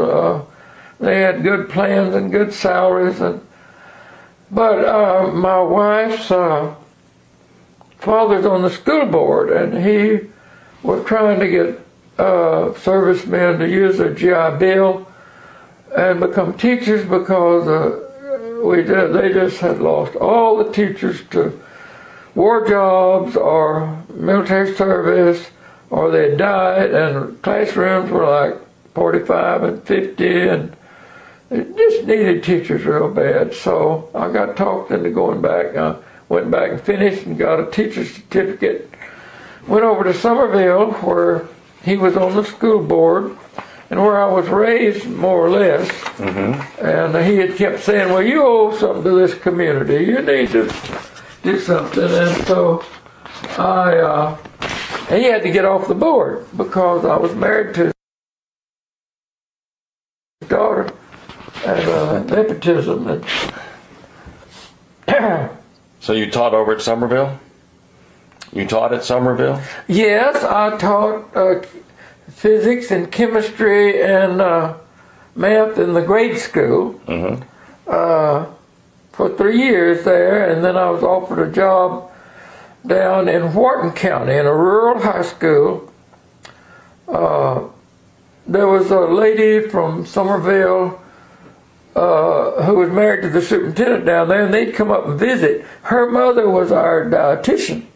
They had good plans and good salaries, but my wife's father's on the school board, and he was trying to get servicemen to use their GI Bill and become teachers, because they just had lost all the teachers to war jobs or military service, or they died, and classrooms were like 45 and 50, and it just needed teachers real bad. So I got talked into going back. I went back and finished and got a teacher's certificate. Went over to Somerville, where he was on the school board, and where I was raised, more or less. Mm-hmm. And he had kept saying, well, you owe something to this community. You need to do something. And so he had to get off the board, because I was married to his daughter, and nepotism. So you taught over at Somerville? You taught at Somerville? Yes, I taught physics and chemistry and math in the grade school. Mm-hmm. For 3 years there, and then I was offered a job down in Wharton County in a rural high school. There was a lady from Somerville who was married to the superintendent down there, and they'd come up and visit. Her mother was our dietitian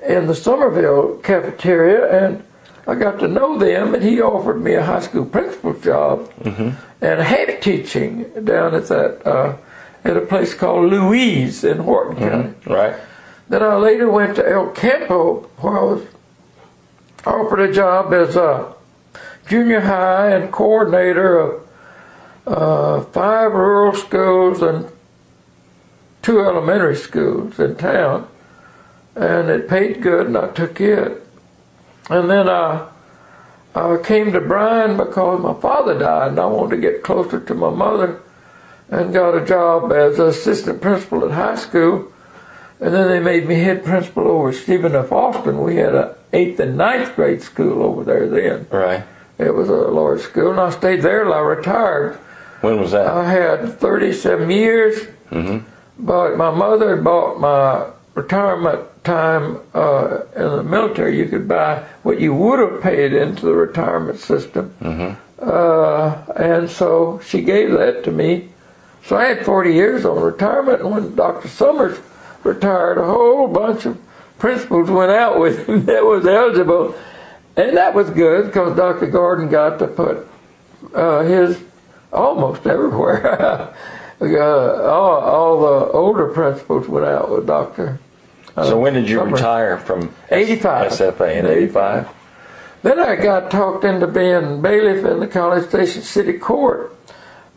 in the Somerville cafeteria, and I got to know them, and he offered me a high school principal job, mm-hmm. and half teaching down at that at a place called Louis in Wharton County. Mm-hmm. Right. Then I later went to El Campo, where I was offered a job as a junior high and coordinator of 5 rural schools and 2 elementary schools in town. and it paid good, and I took it. And then I came to Bryan because my father died, and I wanted to get closer to my mother, and got a job as assistant principal at high school. And then they made me head principal over Stephen F. Austin. We had a 8th and 9th grade school over there then. Right. It was a large school, and I stayed there till I retired. When was that? I had 37 years, but my mother bought my retirement time in the military. You could buy what you would have paid into the retirement system. And so she gave that to me. So I had 40 years on retirement, and when Dr. Summers retired, a whole bunch of principals went out with him that was eligible. And that was good because Dr. Gordon got to put his almost everywhere. all the older principals went out with Dr. So when did you Summers. retire from 85. SFA in 85? Then I got talked into being bailiff in the College Station City Court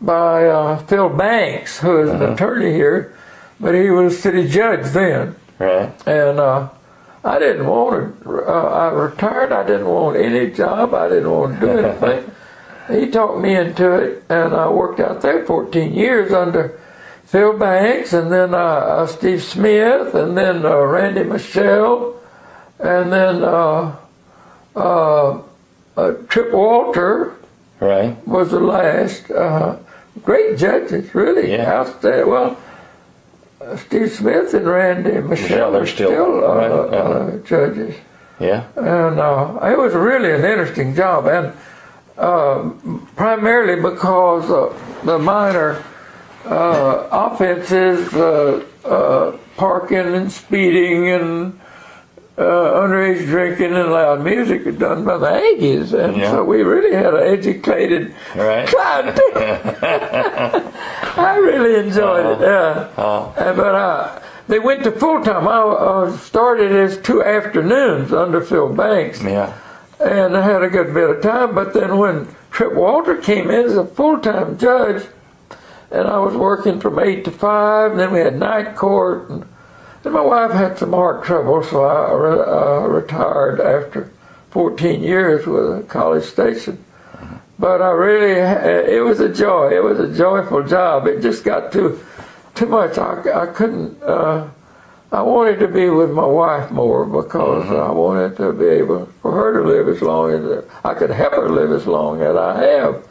by Phil Banks, who is an attorney here, but he was city judge then. Right. And I didn't want to, I retired, I didn't want any job, I didn't want to do anything. He talked me into it, and I worked out there 14 years under Phil Banks, and then Steve Smith, and then Randy Michelle, and then Trip Walter. Right. Was the last. Great judges, really. Outstanding. Well, Steve Smith and Randy Michelle are still judges. Yeah. And it was really an interesting job, and primarily because the minor offenses, parking and speeding and underage drinking and loud music are done by the Aggies, and so we really had an educated clientele. I really enjoyed it. But they went to full time. I started as 2 afternoons under Phil Banks, and I had a good bit of time. But then when Trip Walter came in as a full time judge, and I was working from 8 to 5, and then we had night court. And my wife had some heart trouble, so I retired after 14 years with a College Station. But I really, it was a joy. It was a joyful job. It just got too much. I couldn't, I wanted to be with my wife more because I wanted to be able for her to live as long as I could help her live as long as I have.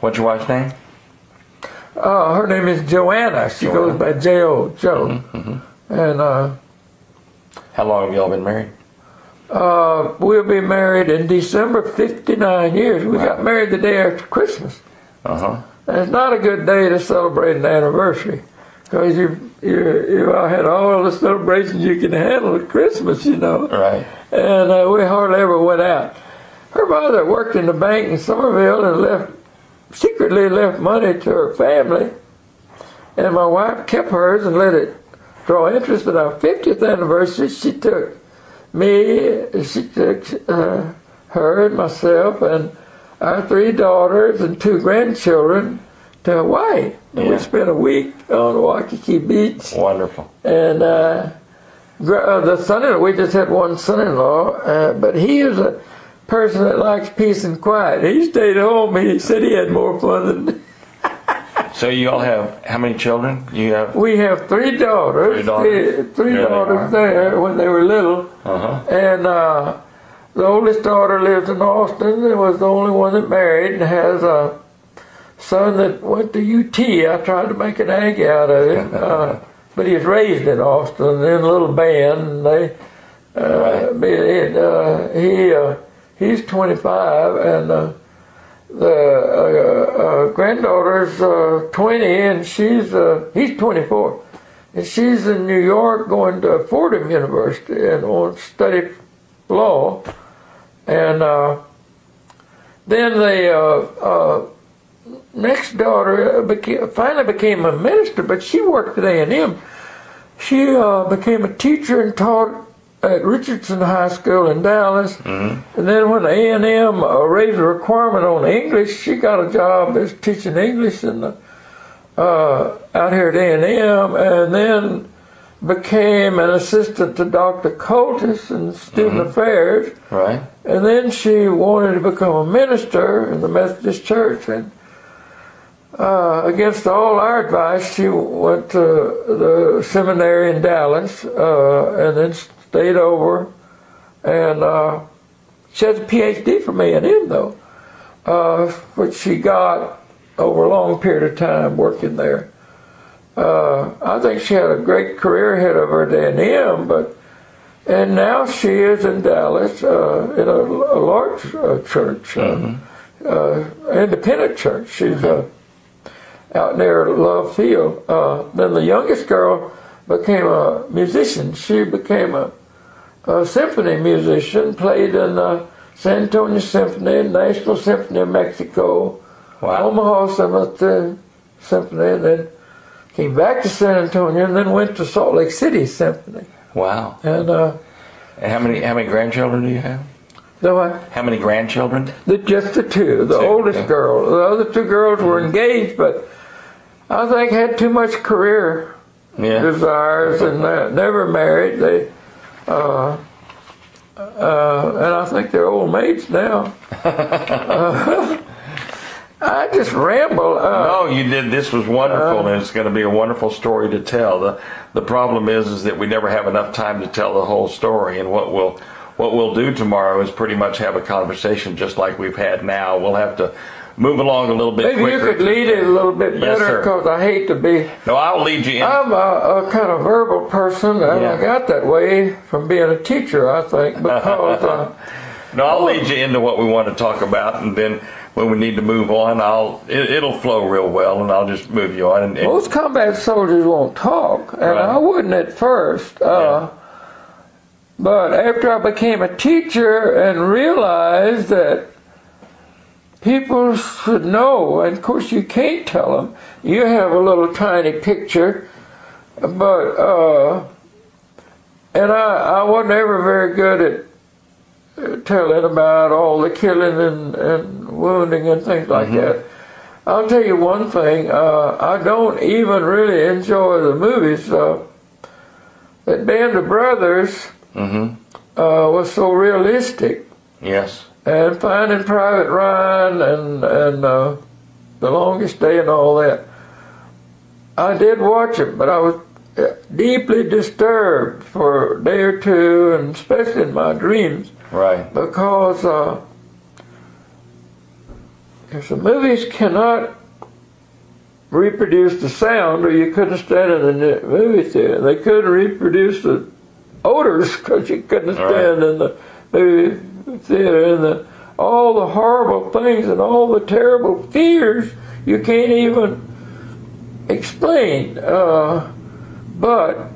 What's your wife's name? Her name is Joanna. She goes by J.O. Joe. And how long have y'all been married? We'll be married in December, 59 years. We got married the day after Christmas. And it's not a good day to celebrate an anniversary because you had all the celebrations you can handle at Christmas, you know. Right. And we hardly ever went out. Her mother worked in the bank in Somerville and secretly left money to her family, and my wife kept hers and let it draw interest. At our 50th anniversary, she took her and myself and our 3 daughters and 2 grandchildren to Hawaii. And we spent a week on Waikiki Beach. Wonderful. And the son-in-law, we just had one son-in-law, but he is a person that likes peace and quiet. He stayed home. He said he had more fun than. So you all have how many children? We have 3 daughters. 3 daughters there when they were little, and the oldest daughter lives in Austin and was the only one that married and has a son that went to UT. I tried to make an Aggie out of him, but he was raised in Austin in a little band. And he's 25, and the granddaughter's 20, and he's 24, and she's in New York going to Fordham University and wants to study law. And then the next daughter finally became a minister, but she worked at A&M. She became a teacher and taught at Richardson High School in Dallas, and then when A&M raised a requirement on English, she got a job as teaching English out here at A&M, and then became an assistant to Dr. Coltis in student affairs. Right. And then she wanted to become a minister in the Methodist Church. And against all our advice, she went to the seminary in Dallas and then stayed over. And she has a PhD from A&M, though, which she got over a long period of time working there. I think she had a great career ahead of her at A&M, and now she is in Dallas in a large church, independent church. She's out near Love Field. Then the youngest girl became a musician. She became a symphony musician, played in the San Antonio Symphony, National Symphony of Mexico, Omaha Symphony, and then came back to San Antonio, and then went to Salt Lake City Symphony. Wow. And how many grandchildren do you have? How many grandchildren? Just the two. The oldest girl. The other two girls were engaged, but I think had too much career desires and never married. They and I think they're old maids now. I just ramble. No, you did. This was wonderful, and it's going to be a wonderful story to tell. The problem is that we never have enough time to tell the whole story. And what we'll do tomorrow is pretty much have a conversation just like we've had now. We'll have to move along a little bit quicker. Maybe you could lead it a little bit better, because I hate to be... No, I'll lead you in. I'm a kind of verbal person, and I got that way from being a teacher, I think, because... No, I'll lead you into what we want to talk about, and then when we need to move on, it'll flow real well, and I'll just move you on. And most combat soldiers won't talk, and I wouldn't at first. But after I became a teacher and realized that people should know, and of course you can't tell them. You have a little tiny picture, but and I wasn't ever very good at telling about all the killing and wounding and things like that. I'll tell you one thing, I don't even really enjoy the movies. That Band of Brothers was so realistic. Yes. And Finding Private Ryan and The Longest Day and all that. I did watch it, but I was deeply disturbed for a day or two, and especially in my dreams. Right. Because if the movies cannot reproduce the sound, or you couldn't stand in the movie theater, they couldn't reproduce the odors, because you couldn't stand in the movie theater, and all the horrible things and all the terrible fears you can't even explain. But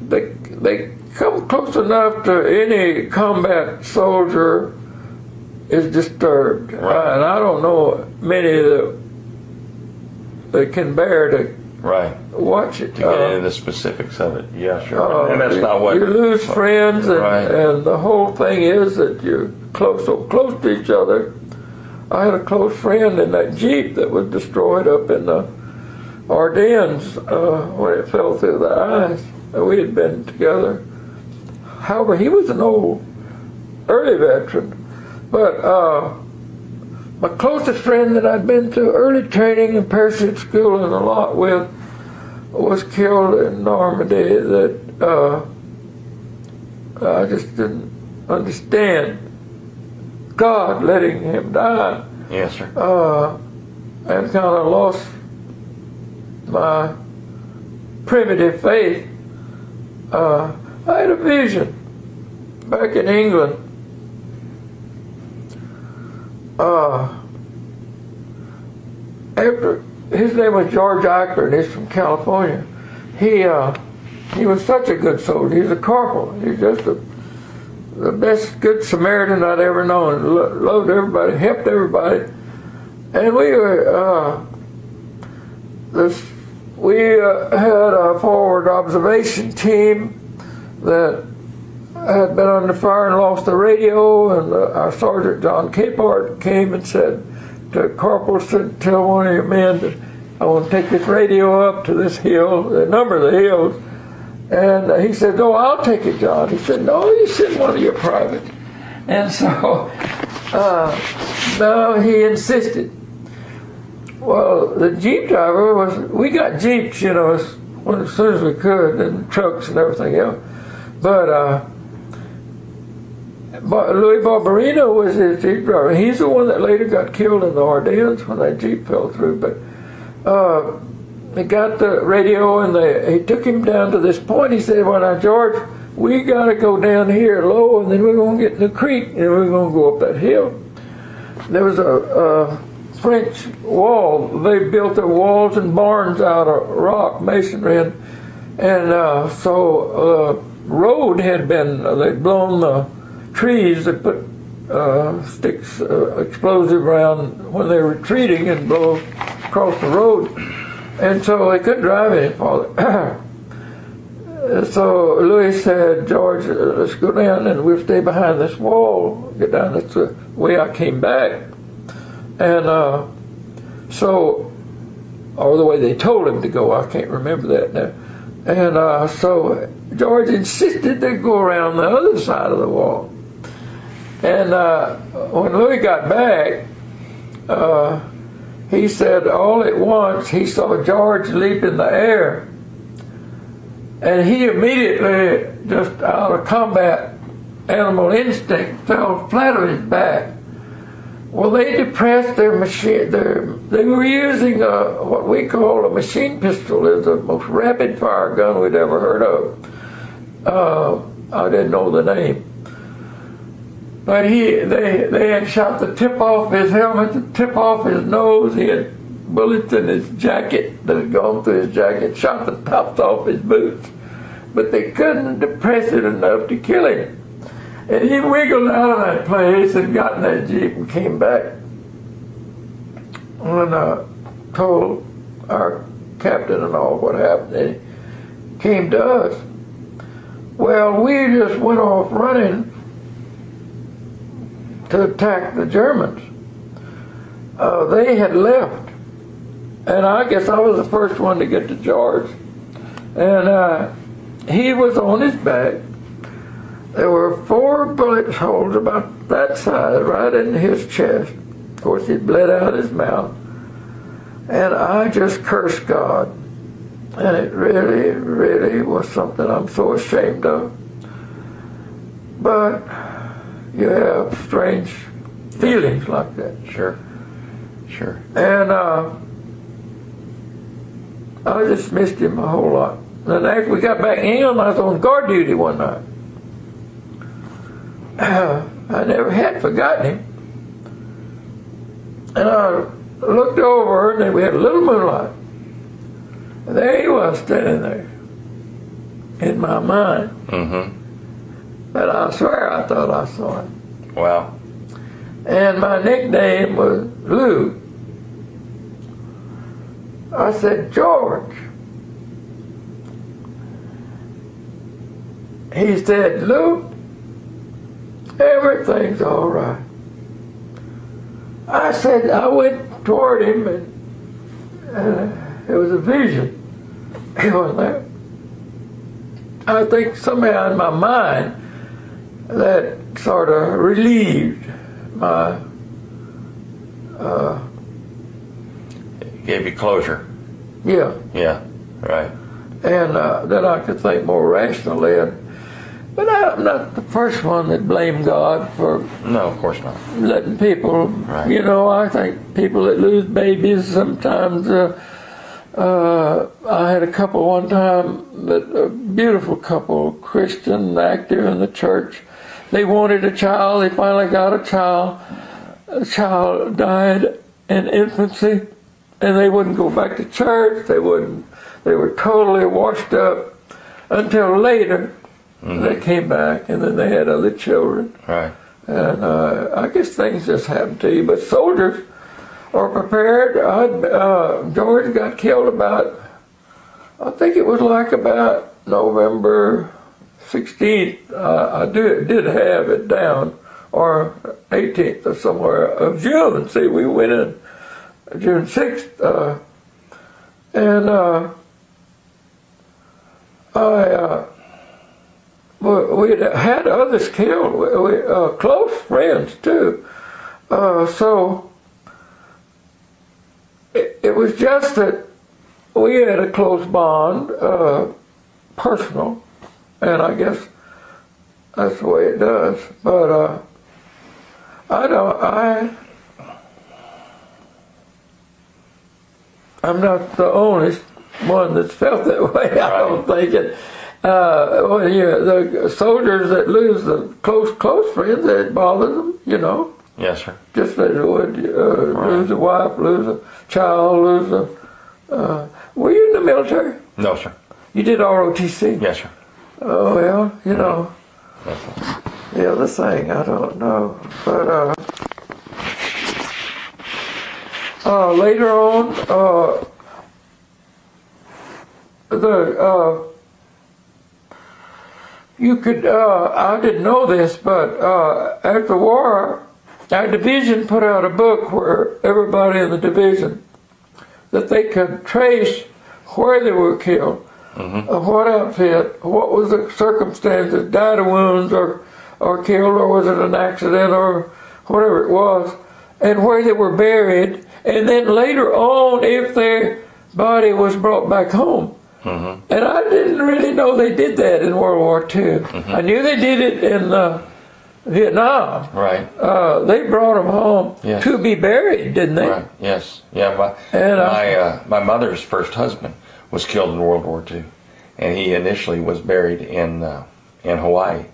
they come close enough to any combat soldier is disturbed. And I don't know many that can bear to watch it. To get into the specifics of it, yeah, sure. And that's not what... You lose friends, and the whole thing is that you're so close to each other. I had a close friend in that Jeep that was destroyed up in the Ardennes when it fell through the ice. We had been together. However, he was an old, early veteran. But my closest friend that I'd been through early training and parachute school and a lot with was killed in Normandy. That I just didn't understand God letting him die. Yes, sir. And kind of lost my primitive faith. I had a vision back in England. After his name was George Eichler, and he's from California. He was such a good soldier. He's a corporal. He's just the best good Samaritan I'd ever known. Loved everybody, helped everybody, and we were had a forward observation team that had been under fire and lost the radio, and our Sergeant John Capehart came and said to Corporal, tell one of your men to I want to take this radio up to this hill, a number of the hills. And he said, "No, I'll take it, John." He said, "No, you send one of your privates." And so, no, he insisted. Well, the Jeep driver we got Jeeps, you know, as soon as we could, and trucks and everything else. But Louis Barbarino was his Jeep driver. He's the one that later got killed in the Ardennes when that Jeep fell through. But they got the radio, and he took him down to this point. He said, "Well, now, George, we got to go down here low, and then we're going to get in the creek, and we're going to go up that hill." There was a French wall. They built their walls and barns out of rock masonry, and so road had been, they'd blown the trees, they put sticks, explosive around when they were retreating and blow across the road, and so they couldn't drive any farther. So Louis said, "George, let's go down and we'll stay behind this wall, get down." That's the way I came back. And or the way they told him to go, I can't remember that now. And so George insisted they go around the other side of the wall. And when Louis got back, he said all at once he saw George leap in the air. And he immediately, just out of combat animal instinct, fell flat on his back. Well, they depressed their machine. They were using what we call a machine pistol. It's the most rapid fire gun we'd ever heard of. I didn't know the name. But they had shot the tip off his helmet, the tip off his nose. He had bullets in his jacket that had gone through his jacket, shot the tops off his boots. But they couldn't depress it enough to kill him. And he wiggled out of that place and got in that Jeep and came back. And told our captain and all what happened. And he came to us. Well, we just went off running to attack the Germans. They had left. And I guess I was the first one to get to George. And he was on his back. There were 4 bullet holes about that size right in his chest. Of course, he bled out his mouth. And I just cursed God. And it really, really was something I'm so ashamed of. But you have strange feelings like that. Sure. And I just missed him a whole lot. And after we got back in England, I was on guard duty one night. I never had forgotten him. And I looked over, and then we had a little moonlight. And there he was standing there in my mind. Mm-hmm. But I swear I thought I saw him. Wow. And my nickname was Lou. I said, "George." He said, "Lou, everything's all right." I said, I went toward him, and it was a vision. He wasn't there. I think somehow in my mind that sort of relieved my... Gave you closure. Yeah. Yeah, right. And then I could think more rationally. But I'm not the first one that blamed God for... No, of course not. Letting people... Right. You know, I think people that lose babies sometimes... I had a couple one time, a beautiful couple, Christian, active in the church. They wanted a child. They finally got a child. The child died in infancy, and they wouldn't go back to church. They wouldn't. They were totally washed up until later. Mm-hmm. They came back, and then they had other children. Right. And I guess things just happen to you. But soldiers are prepared. George got killed about, I think it was like about November 16th. I did have it down, or 18th or somewhere of June. See, we went in June 6th. And we had others killed, close friends too. So it was just that we had a close bond, personal, and I guess that's the way it does. But I'm not the only one that's felt that way. Right. I don't think it. Well, yeah, the soldiers that lose the close friends, it bothers them, you know. Yes, sir. Just as it would lose a wife, lose a child, lose a. Were you in the military? No, sir. You did ROTC? Yes, sir. Oh well, you know. The other thing, I don't know, but later on, you could, I didn't know this, but after the war, our division put out a book where everybody in the division, that they could trace where they were killed, what outfit, what was the circumstances, died of wounds or killed, or was it an accident or whatever it was, and where they were buried, and then later on if their body was brought back home. And I didn't really know they did that in World War II. I knew they did it in Vietnam. Right. They brought them home to be buried, didn't they? Right. Yes. Yeah. My mother's first husband was killed in World War II, and he initially was buried in Hawaii.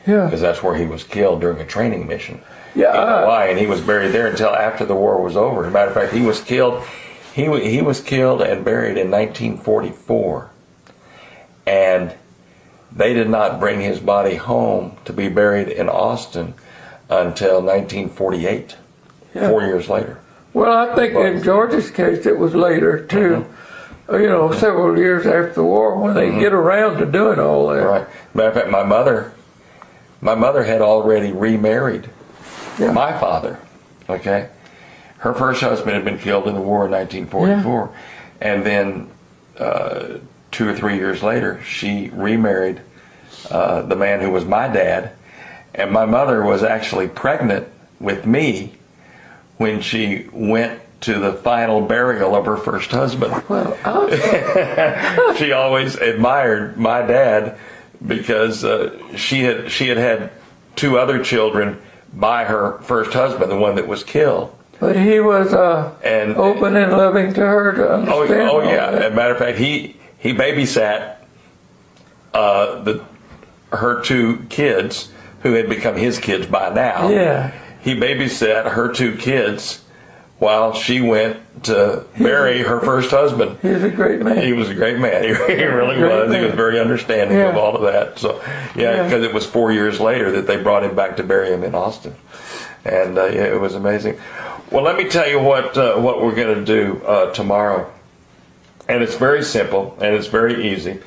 Yeah. Because that's where he was killed during a training mission. Yeah. In Hawaii, and he was buried there until after the war was over. As a matter of fact, he was killed. He was killed and buried in 1944, and they did not bring his body home to be buried in Austin until 1948, 4 years later. Well, I think in George's case it was later too, you know, several years after the war when they get around to doing all that. Right. Matter of fact, my mother had already remarried my father, okay? Her first husband had been killed in the war in 1944, and then 2 or 3 years later, she remarried the man who was my dad, and my mother was actually pregnant with me when she went to the final burial of her first husband. Well, she always admired my dad because she had 2 other children by her first husband, the one that was killed. But he was open and loving to her to understand. Oh yeah. As a matter of fact, he babysat her 2 kids who had become his kids by now. Yeah. He babysat her 2 kids while she went to bury her first husband. He was a great man. He was a great man. He really was. Man. He was very understanding of all of that. So because it was 4 years later that they brought him back to bury him in Austin, and it was amazing. Well, let me tell you what we're going to do tomorrow, and it's very simple and it's very easy.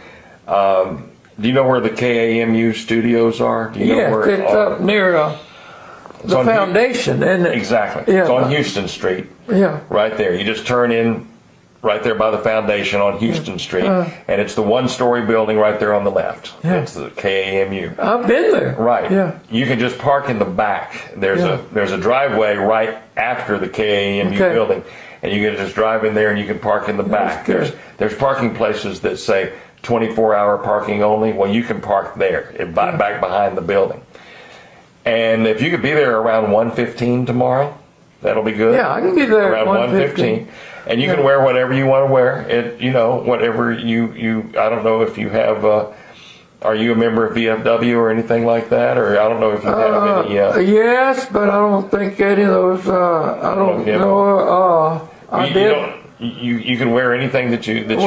Do you know where the KAMU studios are? Do you know where it's up near the foundation, isn't it? Exactly. Yeah. It's on Houston Street. Yeah. Right there. You just turn in right there by the foundation on Houston Street, and it's the 1-story building right there on the left. Yeah. It's the KAMU. I've been there. Right. Yeah. You can just park in the back. There's a driveway right after the KAMU building, and you can just drive in there and you can park in the back. There's parking places that say 24-hour parking only. Well, you can park there, back behind the building. And if you could be there around 1:15 tomorrow, that'll be good. Yeah, I can be there around 1:15. And you can wear whatever you want to wear. Whatever you I don't know if you have, are you a member of VFW or anything like that? Or I don't know if you have any. Yes, but I don't think any of those, I don't know. You can wear anything that you wish.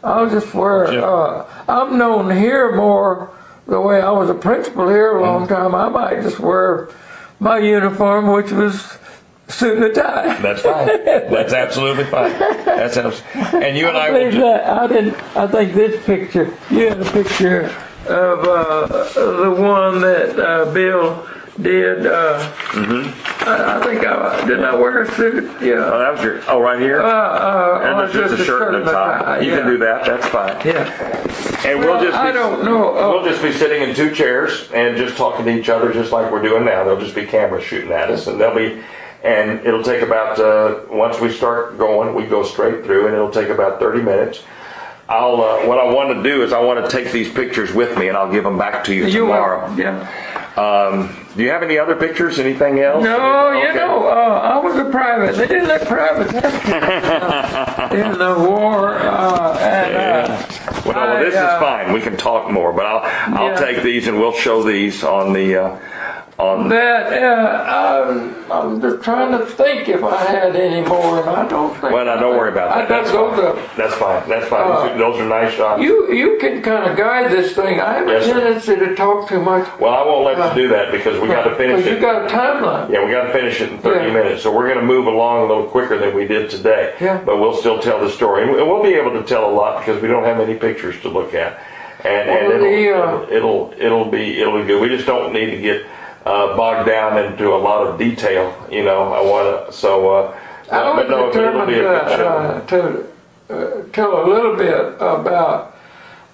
I'll just wear, I'm known here more the way I was a principal here a long time. I might just wear my uniform, which was suit and tie. That's fine. That's absolutely fine. And you and I will. I think this picture. You had a picture of the one that Bill did. I think didn't I wear a suit? Yeah. Oh, that was your. Oh, right here. And there's just a shirt and a tie. You yeah. can do that. That's fine. Yeah. And we'll just. I don't know. We'll just be sitting in two chairs and just talking to each other, just like we're doing now. There'll just be cameras shooting at us, and and it'll take about. Once we start going, we go straight through, and it'll take about 30 minutes. What I want to do is I want to take these pictures with me, and I'll give them back to you tomorrow. Do you have any other pictures? Anything else? No, okay. You know, I was a private. They didn't let privates have in the war. Well, this is fine. We can talk more, but I'll take these and we'll show these on the. I'm just trying to think if I had any more, and I don't think. Well, no, don't worry about that. That's fine. That's fine. Those are nice shots. You can kind of guide this thing. I have a tendency to talk too much. Well, I won't let you do that because we got to finish it. You got a timeline. Yeah, we got to finish it in 30 minutes. So we're going to move along a little quicker than we did today. Yeah. But we'll still tell the story, and we'll be able to tell a lot because we don't have many pictures to look at, and it'll be good. We just don't need to get bogged down into a lot of detail, you know. I want to, I was determined to tell a little bit about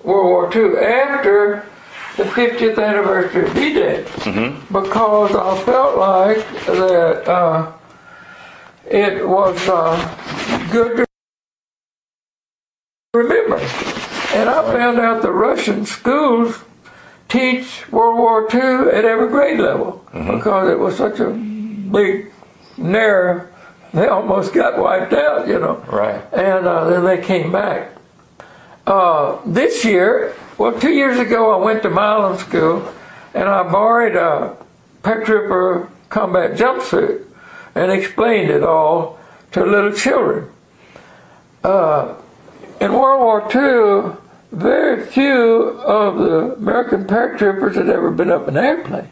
World War II after the 50th anniversary of D-Day, because I felt like that it was good to remember. And I found out the Russian schools teach World War II at every grade level because it was such a big, narrow, they almost got wiped out, you know. Right. And then they came back. This year, 2 years ago, I went to Milan School and I borrowed a paratrooper combat jumpsuit and explained it all to little children. In World War II, very few of the American paratroopers had ever been up in an airplane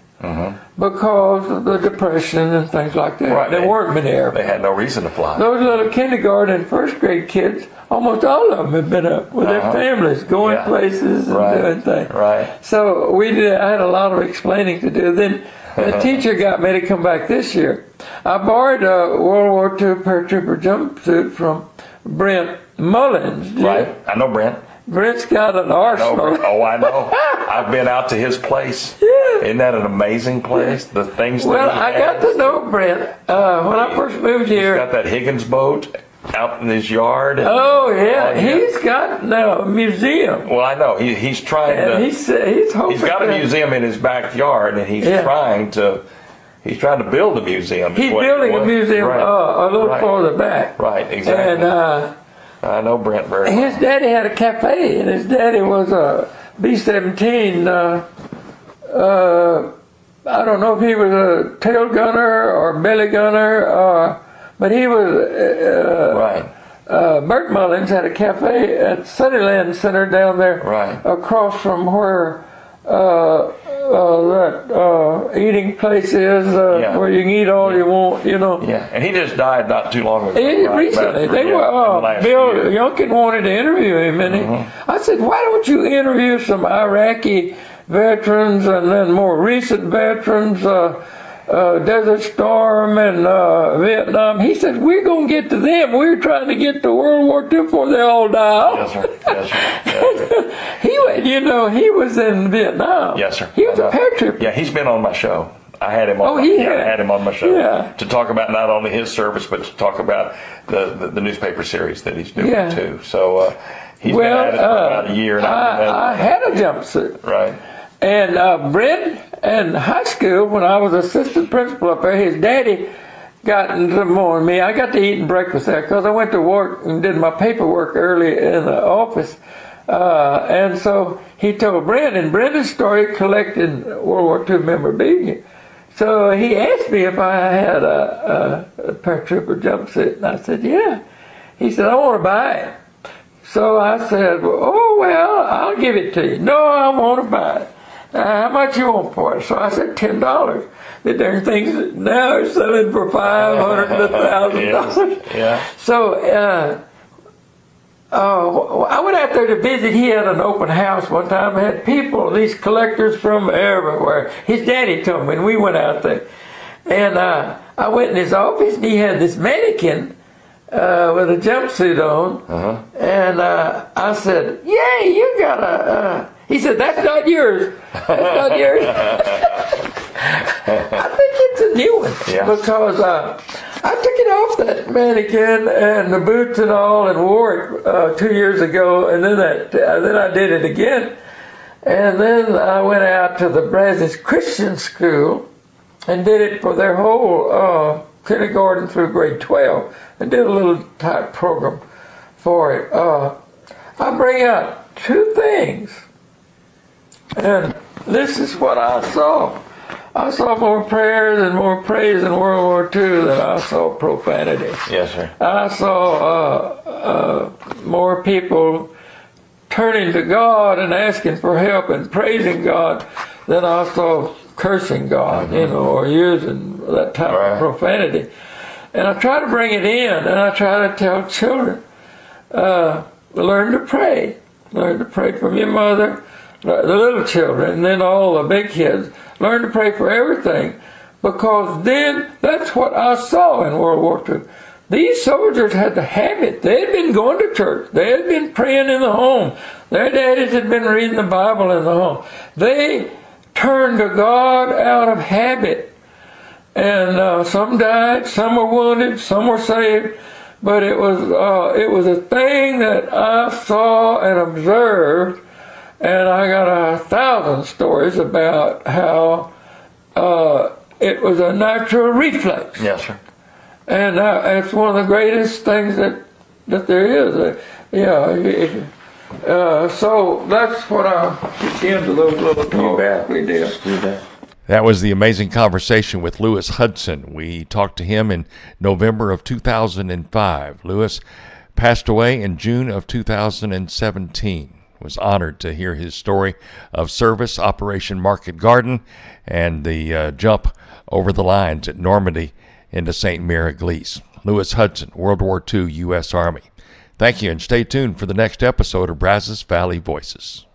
because of the Depression and things like that. Right. There weren't many airplanes. They had no reason to fly. Those little kindergarten and first grade kids, almost all of them have been up with their families, going places and doing things. Right. So I had a lot of explaining to do. Then the teacher got me to come back this year. I borrowed a World War II paratrooper jumpsuit from Brent Mullins. Right. I know Brent. Brent's got an arsenal. Oh, I know. I've been out to his place. Yeah. Isn't that an amazing place? The things that Well, he I has. got to know Brent when I first moved here. He's got that Higgins boat out in his yard. And, He's got now a museum. Well, I know. He's trying to. He's hoping He's got a museum in his backyard, and he's trying to. He's trying to build a museum. He's building a museum a little farther back. Right, exactly. And I know Brent very well. his daddy had a cafe, and his daddy was a B-17. I don't know if he was a tail gunner or belly gunner, but he was. Bert Mullins had a cafe at Sunnyland Center down there, across from where that eating place is, where you can eat all you want, you know. Yeah, and he just died not too long ago. Recently, Bill Youngkin wanted to interview him, and I said, "Why don't you interview some Iraqi veterans and then more recent veterans, Desert Storm and Vietnam?" He said, "We're going to get to them. We're trying to get to World War II before they all die off." Yes, sir. Yes, sir. Yes, sir. He was in Vietnam. Yes, sir. He was a paratrooper. Yeah, he's been on my show. I had him on. I had him on my show to talk about not only his service, but to talk about the newspaper series that he's doing too. So he's been at it for about a year. And I had a jumpsuit. Right. And Brent, in high school, when I was assistant principal up there, his daddy got into more than me. I got to eating breakfast there because I went to work and did my paperwork early in the office. And so he told Brent, and Brent started collecting World War II memorabilia. So he asked me if I had a paratrooper jumpsuit, and I said, yeah. He said, I want to buy it. So I said, well, I'll give it to you. No, I want to buy it. How much you want for it? So I said $10. The darn things now are selling for $500 to $1,000. Yeah. So I went out there to visit. He had an open house one time. I had people, these collectors from everywhere. His daddy told me, and we went out there. And I went in his office, and he had this mannequin with a jumpsuit on. And I said, "Yay, you got a..." He said, "That's not yours. That's not yours." I think it's a new one. Yeah. Because I took it off that mannequin and the boots and all and wore it 2 years ago, and then I did it again. And then I went out to the Brazos Christian School and did it for their whole kindergarten through grade 12, and did a little type program for it. I bring out two things, and this is what I saw. I saw more prayers and more praise in World War II than I saw profanity. Yes, sir. I saw more people turning to God and asking for help and praising God than I saw cursing God, or using that type of profanity. And I try to bring it in, and I try to tell children, learn to pray. Learn to pray from your mother, the little children, and then all the big kids. Learn to pray for everything, because then that's what I saw in World War II. These soldiers had the habit. They had been going to church. They had been praying in the home. Their daddies had been reading the Bible in the home. They turned to God out of habit. And some died, some were wounded, some were saved. But it was a thing that I saw and observed. And I got 1,000 stories about how it was a natural reflex. Yes, sir. And it's one of the greatest things that there is. So that's what I get into those little talks we did. You bet. That was the amazing conversation with Louis Hudson. We talked to him in November of 2005. Louis passed away in June of 2017. Was honored to hear his story of service, Operation Market Garden, and the jump over the lines at Normandy into St Mere Eglise. Louis Hudson, World War II U.S. Army. Thank you, and stay tuned for the next episode of Brazos Valley Voices.